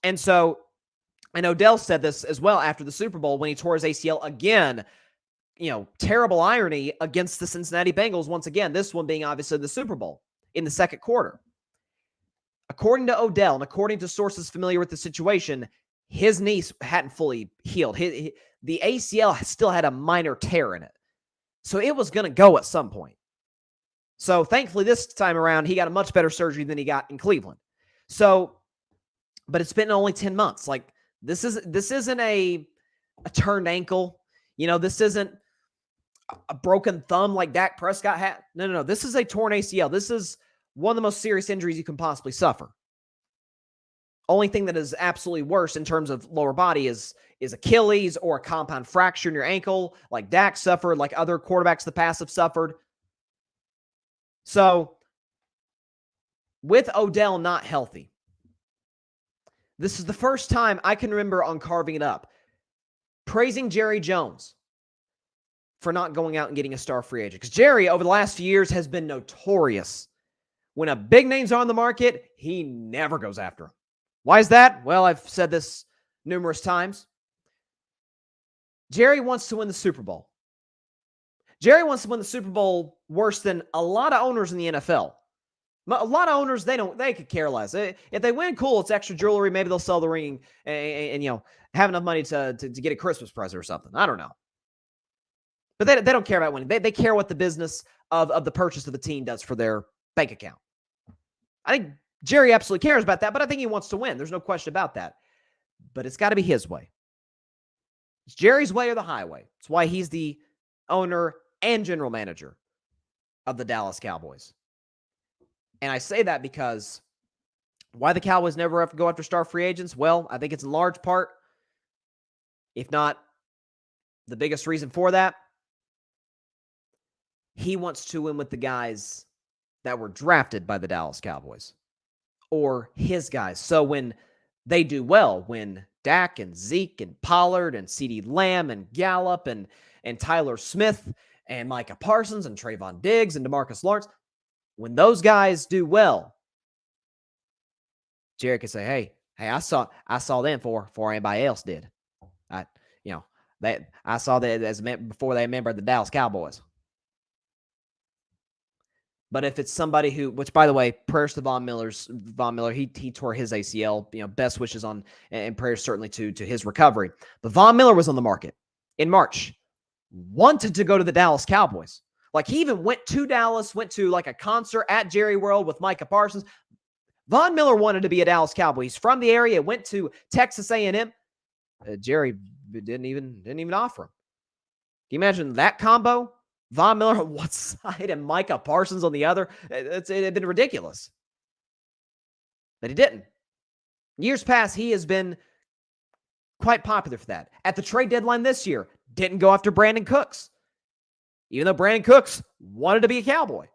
And Odell said this as well after the Super Bowl when he tore his ACL again. Terrible irony against the Cincinnati Bengals once again, this one being obviously the Super Bowl in the second quarter. According to Odell and according to sources familiar with the situation, his knee hadn't fully healed. The ACL still had a minor tear in it. So it was going to go at some point. So thankfully this time around, he got a much better surgery than he got in Cleveland. But it's been only 10 months. Like, this isn't a turned ankle. This isn't a broken thumb like Dak Prescott had. No. This is a torn ACL. This is one of the most serious injuries you can possibly suffer. Only thing that is absolutely worse in terms of lower body is Achilles or a compound fracture in your ankle, like Dak suffered, like other quarterbacks in the past have suffered. So, with Odell not healthy, this is the first time I can remember on Carving It Up praising Jerry Jones for not going out and getting a star free agent. Because Jerry, over the last few years, has been notorious. When a big name's on the market, he never goes after him. Why is that? Well, I've said this numerous times. Jerry wants to win the Super Bowl. Jerry wants to win the Super Bowl worse than a lot of owners in the NFL. A lot of owners, they could care less. If they win, cool, it's extra jewelry. Maybe they'll sell the ring and have enough money to get a Christmas present or something. I don't know. But they don't care about winning. They care what the business of the purchase of the team does for their bank account. I think Jerry absolutely cares about that, but I think he wants to win. There's no question about that. But it's got to be his way. It's Jerry's way or the highway. It's why he's the owner and general manager of the Dallas Cowboys. And I say that because why the Cowboys never have to go after star free agents? Well, I think it's in large part, if not the biggest reason for that, he wants to win with the guys that were drafted by the Dallas Cowboys or his guys. So when they do well, when Dak and Zeke and Pollard and CeeDee Lamb and Gallup and Tyler Smith and Micah Parsons and Trayvon Diggs and DeMarcus Lawrence, when those guys do well, Jerry can say, hey, I saw them before anybody else did. I saw that before they remembered the Dallas Cowboys. But if it's somebody who, which by the way, prayers to Von Miller, he tore his ACL. Best wishes on and prayers certainly to his recovery. But Von Miller was on the market in March, wanted to go to the Dallas Cowboys. Like he even went to Dallas, went to like a concert at Jerry World with Micah Parsons. Von Miller wanted to be a Dallas Cowboy. He's from the area, went to Texas A&M. Jerry didn't even offer him. Can you imagine that combo? Von Miller on one side and Micah Parsons on the other. It had been ridiculous. But he didn't. Years past, he has been quite popular for that. At the trade deadline this year, didn't go after Brandon Cooks, even though Brandon Cooks wanted to be a Cowboy.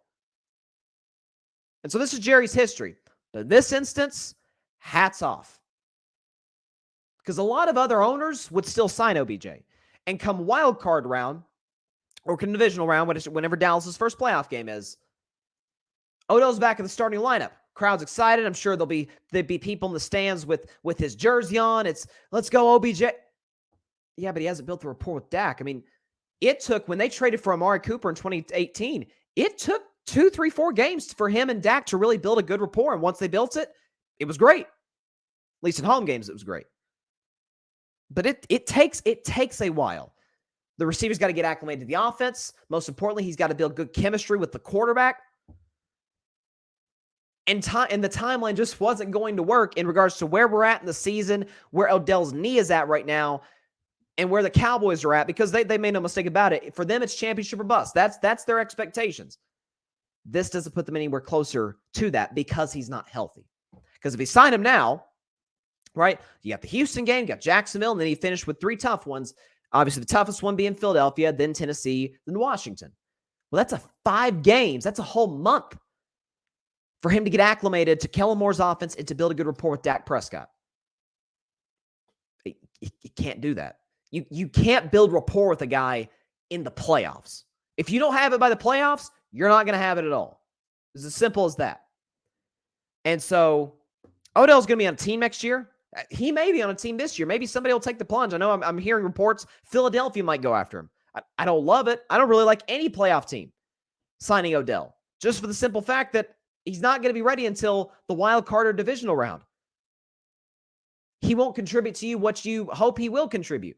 And so this is Jerry's history. But in this instance, hats off. Because a lot of other owners would still sign OBJ. And come wild card round, or divisional round, whenever Dallas's first playoff game is, Odell's back in the starting lineup. Crowd's excited. I'm sure there'd be people in the stands with his jersey on. It's, let's go OBJ. Yeah, but he hasn't built the rapport with Dak. I mean, it took, when they traded for Amari Cooper in 2018, it took 2, 3, 4 games for him and Dak to really build a good rapport. And once they built it, it was great. At least in home games, it was great. But it takes a while. The receiver's got to get acclimated to the offense. Most importantly, he's got to build good chemistry with the quarterback. And the timeline just wasn't going to work in regards to where we're at in the season, where Odell's knee is at right now, and where the Cowboys are at, because they made no mistake about it. For them, it's championship or bust. That's their expectations. This doesn't put them anywhere closer to that because he's not healthy. Because if he signed him now, right, you got the Houston game, you got Jacksonville, and then he finished with 3 tough ones. Obviously, the toughest one being Philadelphia, then Tennessee, then Washington. Well, that's 5 games. That's a whole month for him to get acclimated to Kellen Moore's offense and to build a good rapport with Dak Prescott. You can't do that. You can't build rapport with a guy in the playoffs. If you don't have it by the playoffs, you're not going to have it at all. It's as simple as that. And so Odell's going to be on a team next year. He may be on a team this year. Maybe somebody will take the plunge. I know I'm hearing reports Philadelphia might go after him. I don't love it. I don't really like any playoff team signing Odell, just for the simple fact that he's not going to be ready until the wild card or divisional round. He won't contribute to you what you hope he will contribute.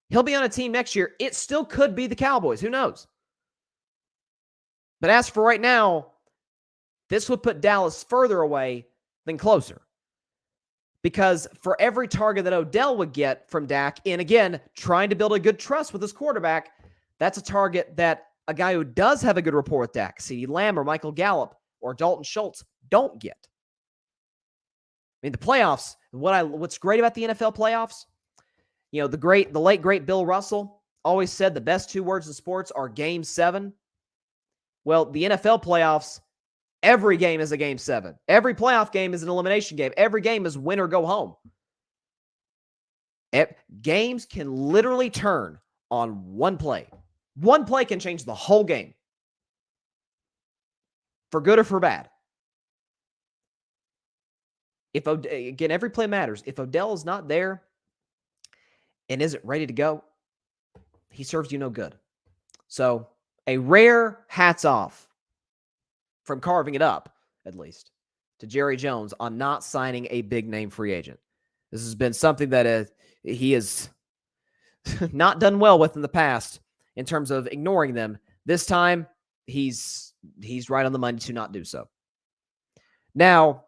He'll be on a team next year. It still could be the Cowboys. Who knows? But as for right now, this would put Dallas further away than closer. Because for every target that Odell would get from Dak, and again, trying to build a good trust with his quarterback, that's a target that a guy who does have a good rapport with Dak, CeeDee Lamb or Michael Gallup or Dalton Schultz, don't get. I mean, the playoffs, what's great about the NFL playoffs, the late, great Bill Russell always said the best 2 words in sports are Game 7. Well, the NFL playoffs, every game is a Game 7. Every playoff game is an elimination game. Every game is win or go home. Games can literally turn on one play. One play can change the whole game. For good or for bad. Again, every play matters. If Odell is not there and isn't ready to go, he serves you no good. So, a rare hats off from carving it up at least, to Jerry Jones on not signing a big-name free agent. This has been something that he has not done well with in the past in terms of ignoring them. This time, he's right on the money to not do so. Now,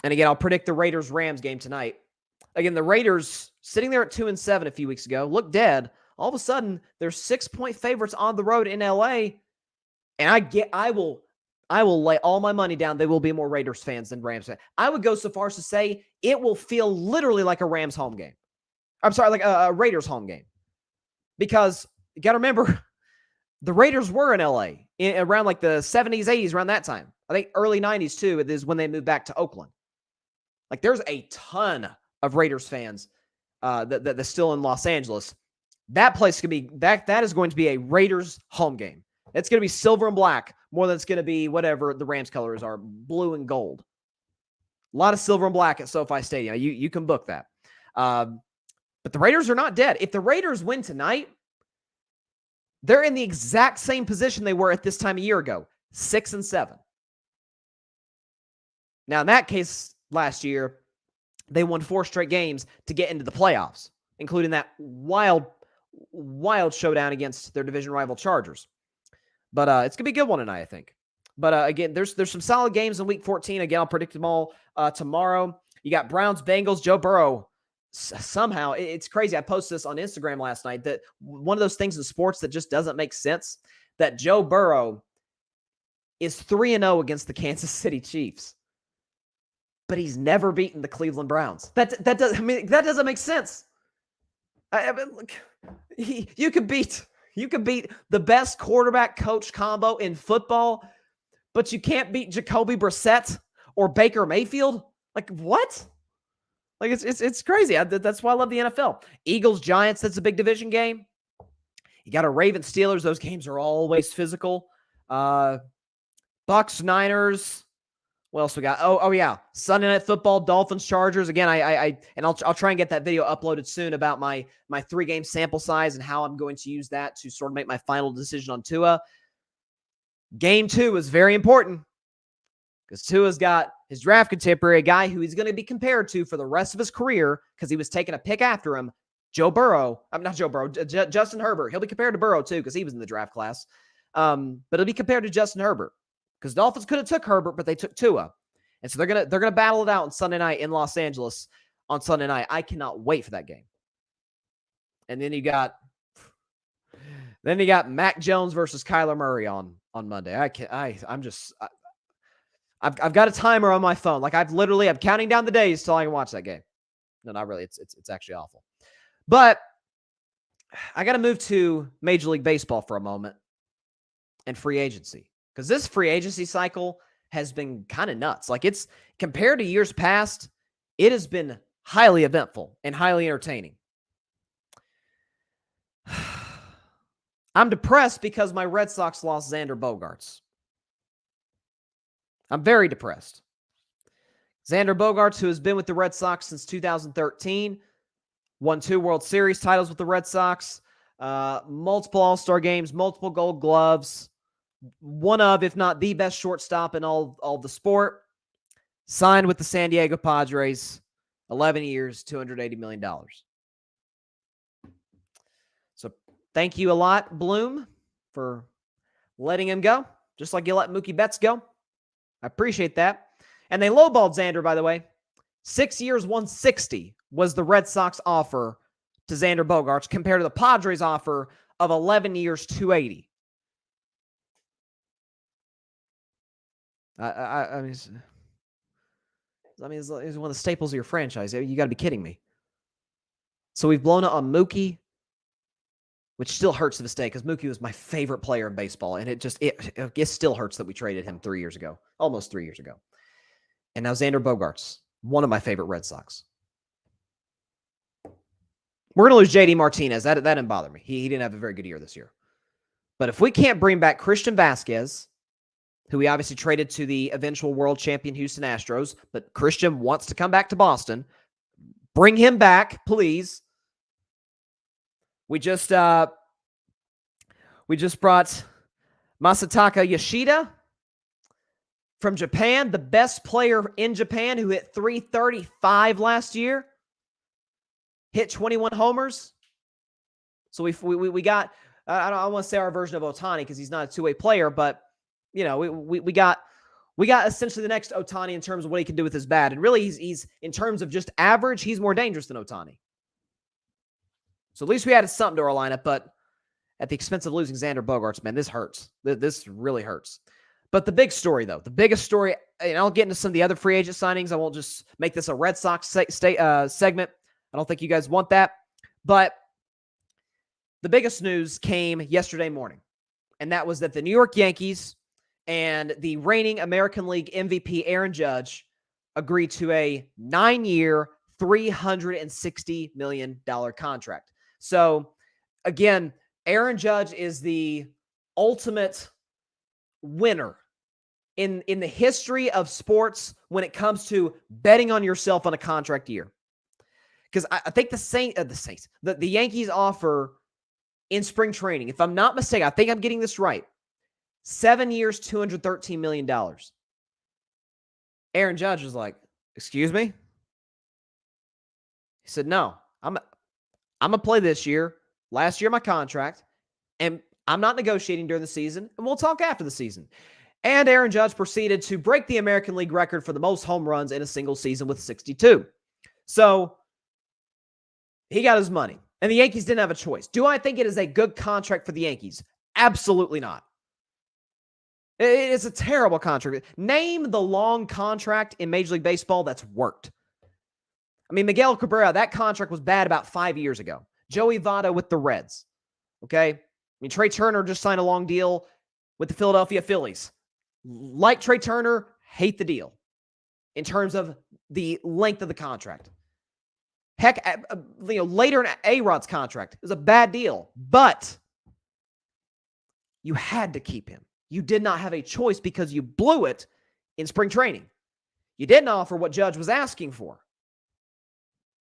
and again, I'll predict the Raiders-Rams game tonight. Again, the Raiders, sitting there at 2-7 a few weeks ago, look dead. All of a sudden, they're 6-point favorites on the road in LA. And I will lay all my money down. They will be more Raiders fans than Rams fans. I would go so far as to say it will feel literally like a Rams home game. I'm sorry, like a Raiders home game. Because you got to remember, the Raiders were in LA around like the 70s, 80s, around that time. I think early 90s too is when they moved back to Oakland. Like there's a ton of Raiders fans that's still in Los Angeles. That place could be that is going to be a Raiders home game. It's going to be silver and black more than it's going to be whatever the Rams colors are, blue and gold. A lot of silver and black at SoFi Stadium. You can book that. But the Raiders are not dead. If the Raiders win tonight, they're in the exact same position they were at this time a year ago, 6-7. Now, in that case, last year, they won 4 straight games to get into the playoffs, including that wild showdown against their division rival Chargers. But it's going to be a good one tonight, I think. But again, there's some solid games in Week 14. Again, I'll predict them all tomorrow. You got Browns, Bengals, Joe Burrow. Somehow, it's crazy. I posted this on Instagram last night that one of those things in sports that just doesn't make sense, that Joe Burrow is 3-0 against the Kansas City Chiefs, but he's never beaten the Cleveland Browns. That doesn't make sense. I mean, look, you could beat the best quarterback coach combo in football, but you can't beat Jacoby Brissett or Baker Mayfield. Like what? Like it's crazy. That's why I love the NFL. Eagles, Giants, that's a big division game. You got a Ravens, Steelers. Those games are always physical. Bucs, Niners. What else we got? Oh yeah. Sunday Night Football, Dolphins, Chargers. Again, I'll try and get that video uploaded soon about my 3-game sample size and how I'm going to use that to sort of make my final decision on Tua. Game 2 is very important because Tua's got his draft contemporary, a guy who he's going to be compared to for the rest of his career because he was taking a pick after him, Joe Burrow. Not Joe Burrow, Justin Herbert. He'll be compared to Burrow too because he was in the draft class. But he'll be compared to Justin Herbert because Dolphins could have took Herbert, but they took Tua. And so they're gonna battle it out on Sunday night in Los Angeles on Sunday night. I cannot wait for that game. And then you got Mac Jones versus Kyler Murray on Monday. I've got a timer on my phone. Like I'm counting down the days till I can watch that game. No, not really. It's actually awful. But I got to move to Major League Baseball for a moment and free agency, because this free agency cycle has been kind of nuts. Like it's compared to years past, it has been highly eventful and highly entertaining. I'm depressed because my Red Sox lost Xander Bogaerts. I'm very depressed. Xander Bogaerts, who has been with the Red Sox since 2013, won 2 World Series titles with the Red Sox, multiple All-Star games, multiple Gold Gloves, one of, if not the best shortstop in all the sport, signed with the San Diego Padres, 11 years, $280 million. So thank you a lot, Bloom, for letting him go, just like you let Mookie Betts go. I appreciate that. And they lowballed Xander, by the way. 6 years, $160 was the Red Sox offer to Xander Bogaerts compared to the Padres offer of 11 years, $280. I mean, it's one of the staples of your franchise. You got to be kidding me. So we've blown it on Mookie, which still hurts to this day because Mookie was my favorite player in baseball, and it still hurts that we traded him 3 years ago, almost 3 years ago. And now Xander Bogaerts, one of my favorite Red Sox. We're going to lose JD Martinez. That didn't bother me. He didn't have a very good year this year. But if we can't bring back Christian Vasquez, who we obviously traded to the eventual world champion Houston Astros, but Christian wants to come back to Boston, bring him back, please. We just brought Masataka Yoshida. From Japan, the best player in Japan who hit 335 last year, hit 21 homers. So we got, I don't want to say our version of Ohtani because he's not a two-way player, but, you know, we got essentially the next Ohtani in terms of what he can do with his bat. And really, he's in terms of just average, he's more dangerous than Ohtani. So at least we added something to our lineup, but at the expense of losing Xander Bogaerts, man, this hurts. This really hurts. But the big story, though, the biggest story, and I'll get into some of the other free agent signings. I won't just make this a Red Sox segment. I don't think you guys want that. But the biggest news came yesterday morning, and that was that the New York Yankees and the reigning American League MVP Aaron Judge agreed to a 9-year, $360 million contract. So, again, Aaron Judge is the ultimate winner in the history of sports when it comes to betting on yourself on a contract year. Because I think the Yankees offer in spring training, if I'm not mistaken, I think I'm getting this right, 7 years, $213 million. Aaron Judge was like, excuse me? He said, no, I'm going to play this year, last year my contract, and I'm not negotiating during the season, and we'll talk after the season. And Aaron Judge proceeded to break the American League record for the most home runs in a single season with 62. So he got his money, and the Yankees didn't have a choice. Do I think it is a good contract for the Yankees? Absolutely not. It is a terrible contract. Name the long contract in Major League Baseball that's worked. I mean, Miguel Cabrera, that contract was bad about 5 years ago. Joey Votto with the Reds. Okay? I mean, Trey Turner just signed a long deal with the Philadelphia Phillies. Like Trey Turner, hate the deal in terms of the length of the contract. Heck, later in A-Rod's contract, it was a bad deal, but you had to keep him. You did not have a choice because you blew it in spring training. You didn't offer what Judge was asking for,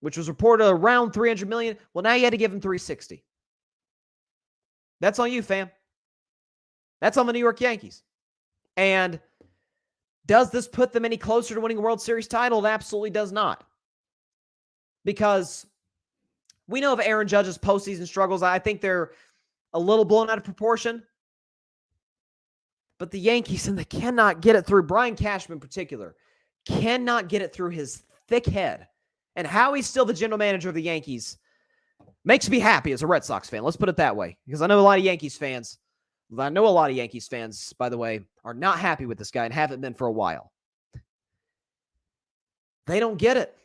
which was reported around $300 million. Well, now you had to give him $360. That's on you, fam. That's on the New York Yankees. And does this put them any closer to winning a World Series title? It absolutely does not. Because we know of Aaron Judge's postseason struggles. I think they're a little blown out of proportion. But the Yankees, and they cannot get it through, Brian Cashman in particular, cannot get it through his thick head. And how he's still the general manager of the Yankees makes me happy as a Red Sox fan. Let's put it that way. Because I know a lot of Yankees fans, by the way, are not happy with this guy and haven't been for a while. They don't get it.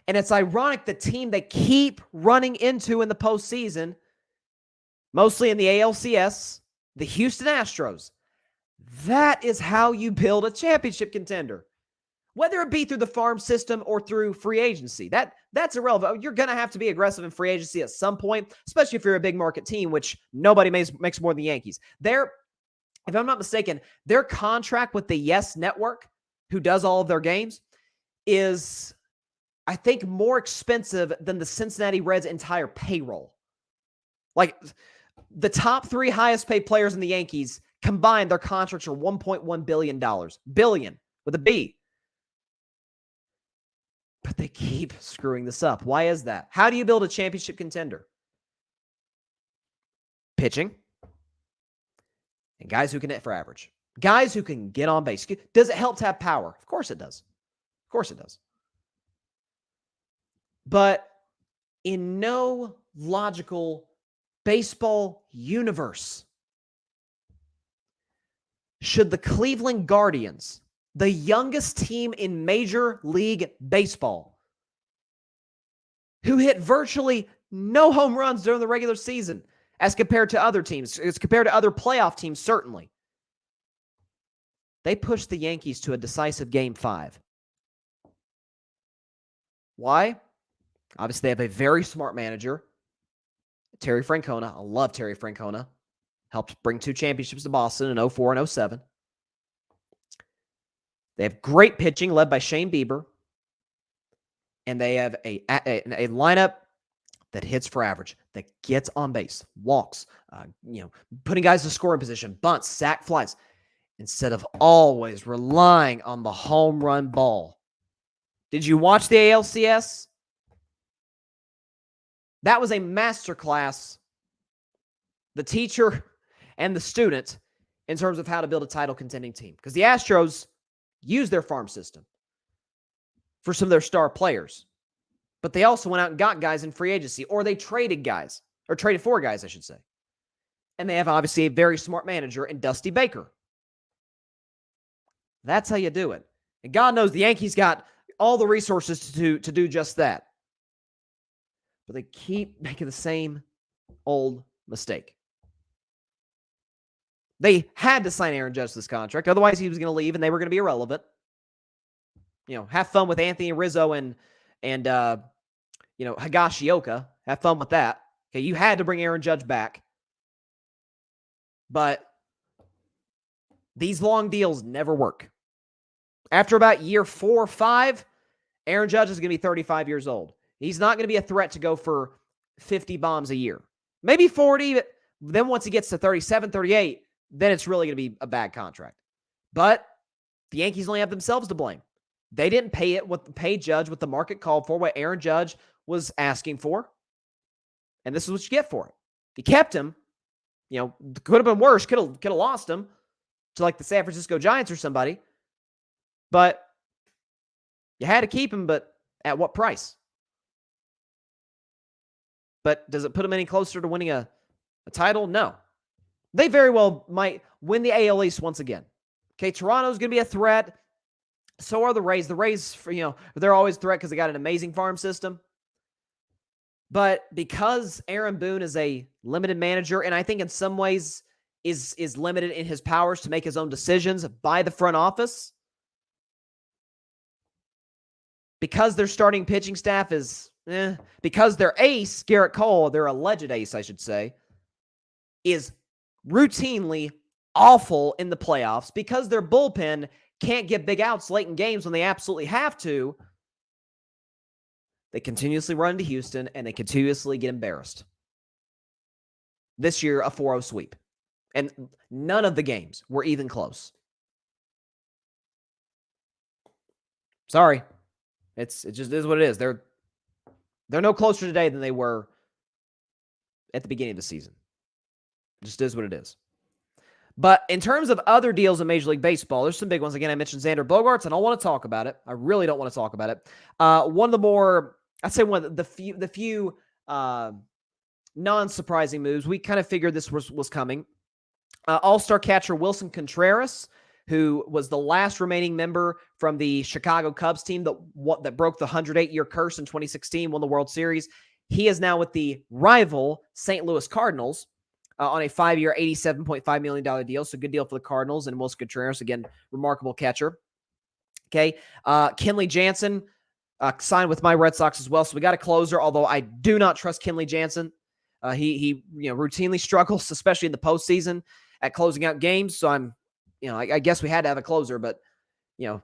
And it's ironic the team they keep running into in the postseason, mostly in the ALCS, the Houston Astros. That is how you build a championship contender. Whether it be through the farm system or through free agency, that's irrelevant. You're going to have to be aggressive in free agency at some point, especially if you're a big market team, which nobody makes more than the Yankees. If I'm not mistaken, their contract with the Yes Network, who does all of their games, is, I think, more expensive than the Cincinnati Reds' entire payroll. Like, the top 3 highest paid players in the Yankees combined, their contracts are $1.1 billion. Billion with a B. But they keep screwing this up. Why is that? How do you build a championship contender? Pitching. And guys who can hit for average. Guys who can get on base. Does it help to have power? Of course it does. Of course it does. But in no logical baseball universe should the Cleveland Guardians, the youngest team in Major League Baseball, who hit virtually no home runs during the regular season as compared to other teams, as compared to other playoff teams, certainly. They pushed the Yankees to a decisive Game 5. Why? Obviously, they have a very smart manager, Terry Francona. I love Terry Francona. Helped bring 2 championships to Boston in 2004 and 2007. They have great pitching led by Shane Bieber. And they have a lineup that hits for average, that gets on base, walks, putting guys in scoring position, bunts, sack flies. instead of always relying on the home run ball. Did you watch the ALCS? That was a masterclass, the teacher and the student, in terms of how to build a title contending team. Because the Astros use their farm system for some of their star players. But they also went out and got guys in free agency, or they traded guys, or traded for guys, I should say. And they have obviously a very smart manager in Dusty Baker. That's how you do it. And God knows the Yankees got all the resources to do just that. But they keep making the same old mistake. They had to sign Aaron Judge to this contract. Otherwise, he was going to leave and they were going to be irrelevant. You know, have fun with Anthony Rizzo and Higashioka. Have fun with that. Okay, you had to bring Aaron Judge back. But these long deals never work. After about year 4 or 5, Aaron Judge is going to be 35 years old. He's not going to be a threat to go for 50 bombs a year. Maybe 40, but then once he gets to 37, 38, then it's really going to be a bad contract. But the Yankees only have themselves to blame. They didn't pay Judge what the market called for, what Aaron Judge was asking for. And this is what you get for it. You kept him. You know, could have been worse. Could have lost him to like the San Francisco Giants or somebody. But you had to keep him, but at what price? But does it put him any closer to winning a title? No. They very well might win the AL East once again. Okay, Toronto's going to be a threat. So are the Rays. The Rays, they're always a threat because they got an amazing farm system. But because Aaron Boone is a limited manager, and I think in some ways is limited in his powers to make his own decisions by the front office, because their starting pitching staff is, because their ace, Garrett Cole, their alleged ace, I should say, is routinely awful in the playoffs, because their bullpen can't get big outs late in games when they absolutely have to, they continuously run to Houston and they continuously get embarrassed. This year, a 4-0 sweep. And none of the games were even close. Sorry. It just is what it is. They're no closer today than they were at the beginning of the season. It just is what it is. But in terms of other deals in Major League Baseball, there's some big ones. Again, I mentioned Xander Bogaerts. I don't want to talk about it. I really don't want to talk about it. One of the more, I'd say one of the few non-surprising moves. We kind of figured this was coming. All-star catcher Wilson Contreras, who was the last remaining member from the Chicago Cubs team that broke the 108-year curse in 2016, won the World Series. He is now with the rival St. Louis Cardinals on a 5-year, $87.5 million deal. So good deal for the Cardinals and Wilson Contreras, again, remarkable catcher. Okay, Kenley Jansen signed with my Red Sox as well. So we got a closer, although I do not trust Kenley Jansen. He routinely struggles, especially in the postseason, at closing out games. So I guess we had to have a closer, but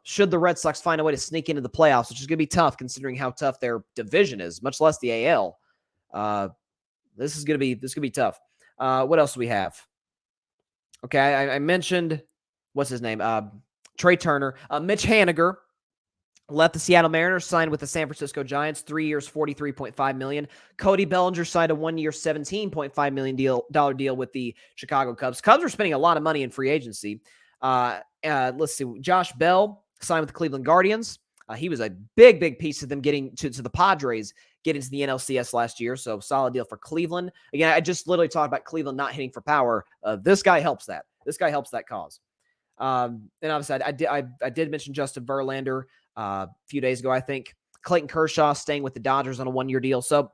should the Red Sox find a way to sneak into the playoffs, which is going to be tough considering how tough their division is, much less the AL. This is going to be tough. What else do we have? Okay, I mentioned what's his name? Trey Turner. Mitch Haniger left the Seattle Mariners, signed with the San Francisco Giants, 3 years, $43.5 million. Cody Bellinger signed a 1 year, $17.5 million deal with the Chicago Cubs. Cubs are spending a lot of money in free agency. Let's see. Josh Bell signed with the Cleveland Guardians. He was a big piece of them getting to the Padres, getting to the NLCS last year. So solid deal for Cleveland. Again, I just literally talked about Cleveland not hitting for power. This guy helps that. This guy helps that cause. And obviously, I did mention Justin Verlander a few days ago, I think. Clayton Kershaw staying with the Dodgers on a 1 year deal. So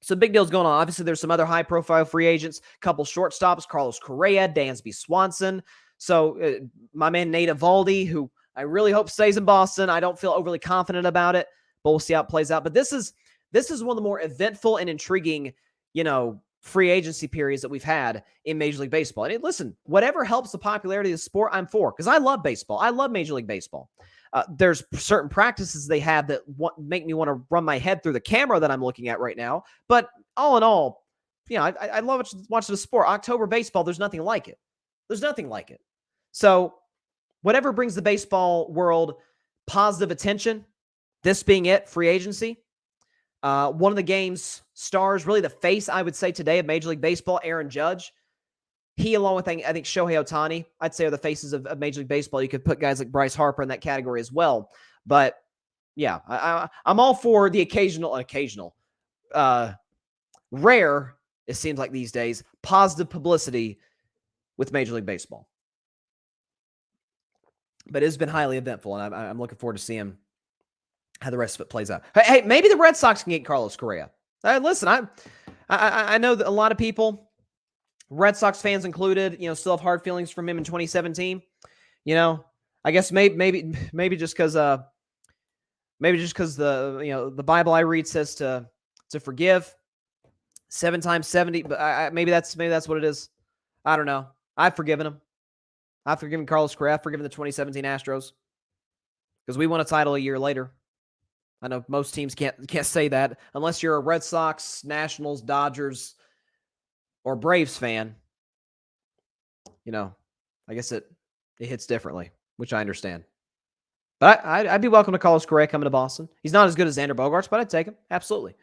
some big deals going on. Obviously, there's some other high-profile free agents, couple shortstops, Carlos Correa, Dansby Swanson. So my man Nate Eovaldi, who I really hope stays in Boston. I don't feel overly confident about it, but we'll see how it plays out. But this is one of the more eventful and intriguing, free agency periods that we've had in Major League Baseball. And listen, whatever helps the popularity of the sport, I'm for, because I love baseball. I love Major League Baseball. There's certain practices they have that make me want to run my head through the camera that I'm looking at right now. But all in all, I love watching the sport. October baseball, there's nothing like it. There's nothing like it. So whatever brings the baseball world positive attention, this being it, free agency. One of the game's stars, really the face, I would say, today of Major League Baseball, Aaron Judge. He, along with, I think, Shohei Ohtani, I'd say are the faces of Major League Baseball. You could put guys like Bryce Harper in that category as well. But, yeah, I'm all for the occasional, rare, it seems like these days, positive publicity with Major League Baseball. But it's been highly eventful, and I'm looking forward to seeing how the rest of it plays out. Hey, maybe the Red Sox can get Carlos Correa. Listen, I know that a lot of people, Red Sox fans included, still have hard feelings from him in 2017. I guess maybe just because the the Bible I read says to forgive 7 times 70, but maybe that's what it is. I don't know. I've forgiven him. I've forgiven Carlos Correa. I've forgiven the 2017 Astros because we won a title a year later. I know most teams can't say that unless you're a Red Sox, Nationals, Dodgers, or Braves fan. I guess it hits differently, which I understand. But I'd be welcome to Carlos Correa coming to Boston. He's not as good as Xander Bogaerts, but I'd take him. Absolutely.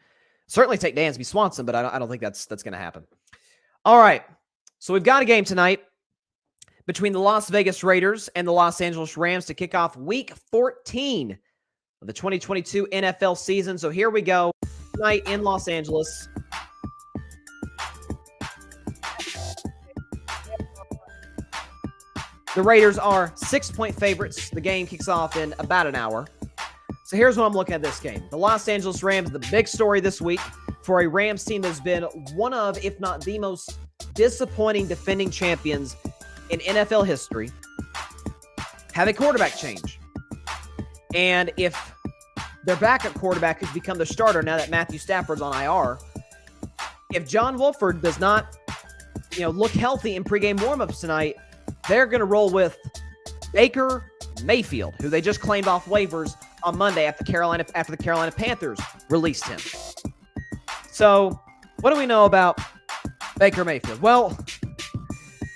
Certainly take Dansby Swanson, but I don't think that's going to happen. All right. So we've got a game tonight between the Las Vegas Raiders and the Los Angeles Rams to kick off Week 14 of the 2022 NFL season. So here we go. Tonight in Los Angeles. The Raiders are 6-point favorites. The game kicks off in about an hour. So here's what I'm looking at this game. The Los Angeles Rams, the big story this week for a Rams team that's been one of, if not the most disappointing defending champions in NFL history, have a quarterback change. And if their backup quarterback has become the starter now that Matthew Stafford's on IR, if John Wolford does not, look healthy in pregame warmups tonight, they're going to roll with Baker Mayfield, who they just claimed off waivers on Monday after the Carolina Panthers released him. So, what do we know about Baker Mayfield? Well,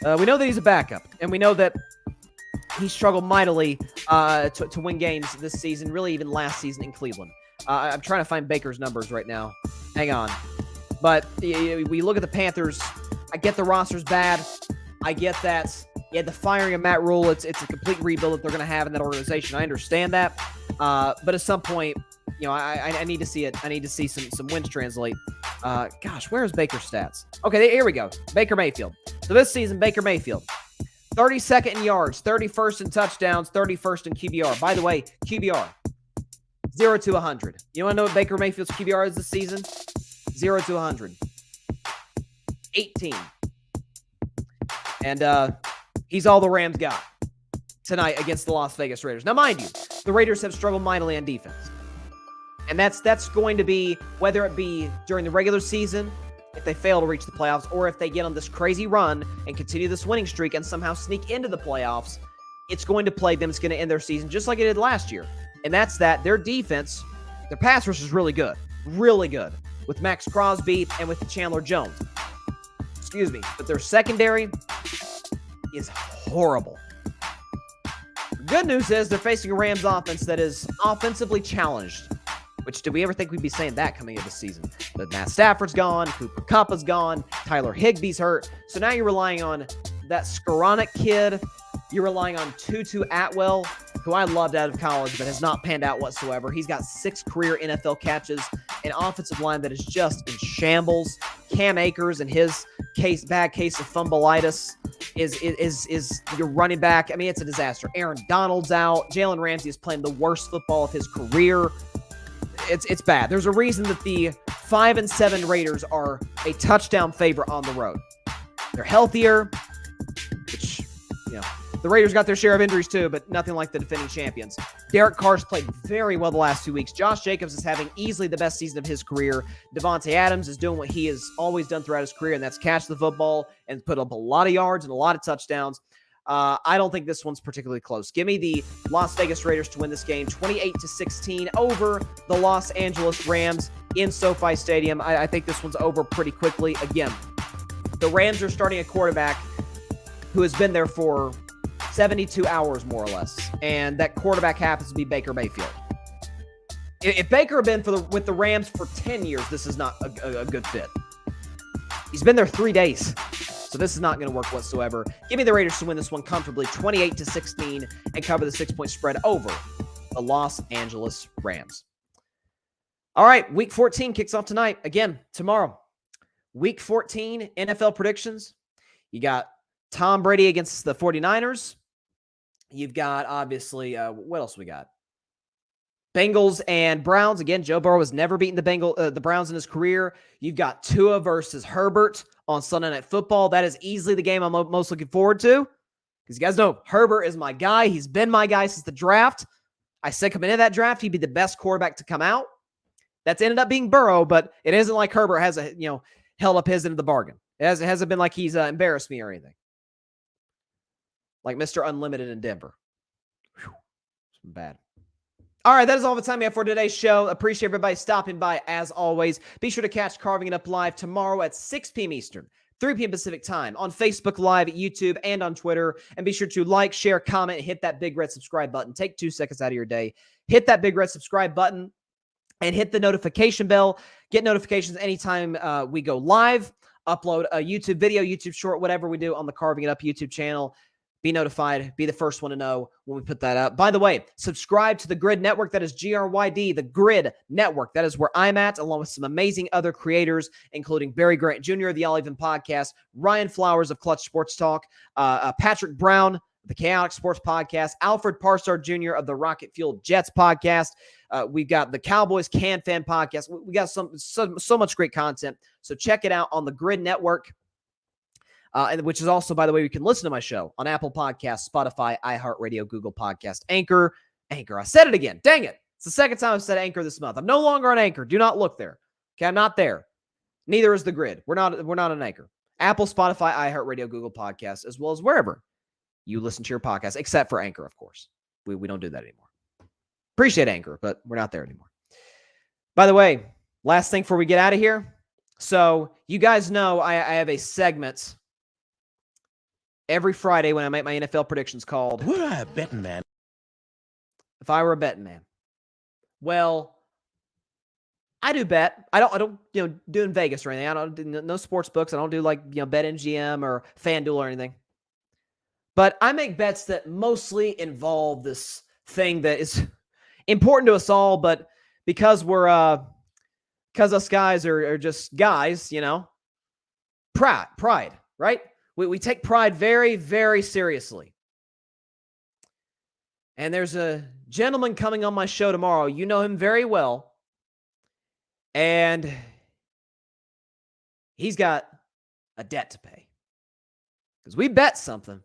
we know that he's a backup, and we know that he struggled mightily to win games this season, really even last season in Cleveland. I'm trying to find Baker's numbers right now. Hang on. But we look at the Panthers. I get the roster's bad. I get that. Yeah, the firing of Matt Rule, it's a complete rebuild that they're going to have in that organization. I understand that. But at some point, I need to see it. I need to see some wins translate. Gosh, where is Baker's stats? Okay, here we go. Baker Mayfield. So this season, Baker Mayfield, 32nd in yards, 31st in touchdowns, 31st in QBR. By the way, QBR, 0 to 100. You want to know what Baker Mayfield's QBR is this season? 0 to 100. 18. And he's all the Rams got tonight against the Las Vegas Raiders. Now, mind you, the Raiders have struggled mightily on defense. And that's going to be, whether it be during the regular season, if they fail to reach the playoffs, or if they get on this crazy run and continue this winning streak and somehow sneak into the playoffs, it's going to plague them. It's going to end their season just like it did last year. And that's that their defense, their pass rush is really good. Really good. With Max Crosby and with Chandler Jones. Excuse me. But their secondary is horrible. Good news is they're facing a Rams offense that is offensively challenged. Which, did we ever think we'd be saying that coming into the season? But Matt Stafford's gone, Cooper Kupp is gone, Tyler Higbee's hurt. So now you're relying on that Skoranek kid. You're relying on Tutu Atwell, who I loved out of college, but has not panned out whatsoever. He's got 6 career NFL catches, an offensive line that is just in shambles. Cam Akers and his bad case of fumbleitis is your running back. I mean, it's a disaster. Aaron Donald's out. Jalen Ramsey is playing the worst football of his career. It's bad. There's a reason that the 5-7 Raiders are a touchdown favorite on the road. They're healthier, which, the Raiders got their share of injuries too, but nothing like the defending champions. Derek Carr's played very well the last 2 weeks. Josh Jacobs is having easily the best season of his career. Devontae Adams is doing what he has always done throughout his career, and that's catch the football and put up a lot of yards and a lot of touchdowns. I don't think this one's particularly close. Give me the Las Vegas Raiders to win this game 28-16 over the Los Angeles Rams in SoFi Stadium. I think this one's over pretty quickly. Again, the Rams are starting a quarterback who has been there for 72 hours, more or less. And that quarterback happens to be Baker Mayfield. If Baker had been with the Rams for 10 years, this is not a good fit. He's been there 3 days. So this is not going to work whatsoever. Give me the Raiders to win this one comfortably, 28-16, and cover the 6-point spread over the Los Angeles Rams. All right, Week 14 kicks off tonight. Again, tomorrow. Week 14 NFL predictions. You got Tom Brady against the 49ers. You've got, obviously, what else we got? Bengals and Browns. Again, Joe Burrow has never beaten the Browns in his career. You've got Tua versus Herbert on Sunday Night Football. That is easily the game I'm most looking forward to. Because you guys know Herbert is my guy. He's been my guy since the draft. I said coming into that draft, he'd be the best quarterback to come out. That's ended up being Burrow, but it isn't like Herbert has held up his end of the bargain. It hasn't been like he's embarrassed me or anything. Like Mr. Unlimited in Denver. Whew. Bad. All right, that is all the time we have for today's show. Appreciate everybody stopping by as always. Be sure to catch Carving It Up Live tomorrow at 6 p.m. Eastern, 3 p.m. Pacific time on Facebook Live, YouTube, and on Twitter. And be sure to like, share, comment, and hit that big red subscribe button. Take 2 seconds out of your day. Hit that big red subscribe button and hit the notification bell. Get notifications anytime we go live, upload a YouTube video, YouTube short, whatever we do on the Carving It Up YouTube channel. Be notified. Be the first one to know when we put that up. By the way, subscribe to the Grid Network. That is GRYD, the Grid Network. That is where I'm at, along with some amazing other creators, including Barry Grant Jr., the All Even Podcast, Ryan Flowers of Clutch Sports Talk, Patrick Brown, the Chaotic Sports Podcast, Alfred Parsard Jr. of the Rocket Fueled Jets Podcast. We've got the Cowboys Can Fan Podcast. We got so much great content. So check it out on the Grid Network. Which is also, by the way, you can listen to my show on Apple Podcasts, Spotify, iHeartRadio, Google Podcast, Anchor. I said it again. Dang it. It's the second time I've said Anchor this month. I'm no longer on Anchor. Do not look there. Okay, I'm not there. Neither is the Grid. We're not on Anchor. Apple, Spotify, iHeartRadio, Google Podcasts, as well as wherever you listen to your podcast, except for Anchor, of course. We don't do that anymore. Appreciate Anchor, but we're not there anymore. By the way, last thing before we get out of here. So you guys know I have a segment every Friday when I make my NFL predictions called Who am I a betting man? If I Were a Betting Man. Well, I do bet. I don't do in Vegas or anything. I don't do no sports books. I don't do BetMGM or FanDuel or anything. But I make bets that mostly involve this thing that is important to us all, but because us guys are just guys, pride, right? We take pride very, very seriously. And there's a gentleman coming on my show tomorrow. You know him very well. And he's got a debt to pay. Because we bet something.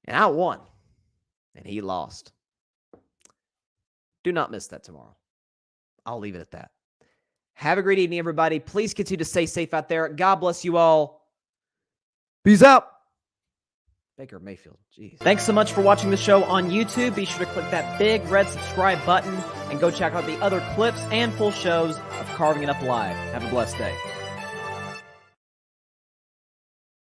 And I won. And he lost. Do not miss that tomorrow. I'll leave it at that. Have a great evening, everybody. Please continue to stay safe out there. God bless you all. Peace out. Baker Mayfield. Jeez. Thanks so much for watching the show on YouTube. Be sure to click that big red subscribe button and go check out the other clips and full shows of Carving It Up Live. Have a blessed day.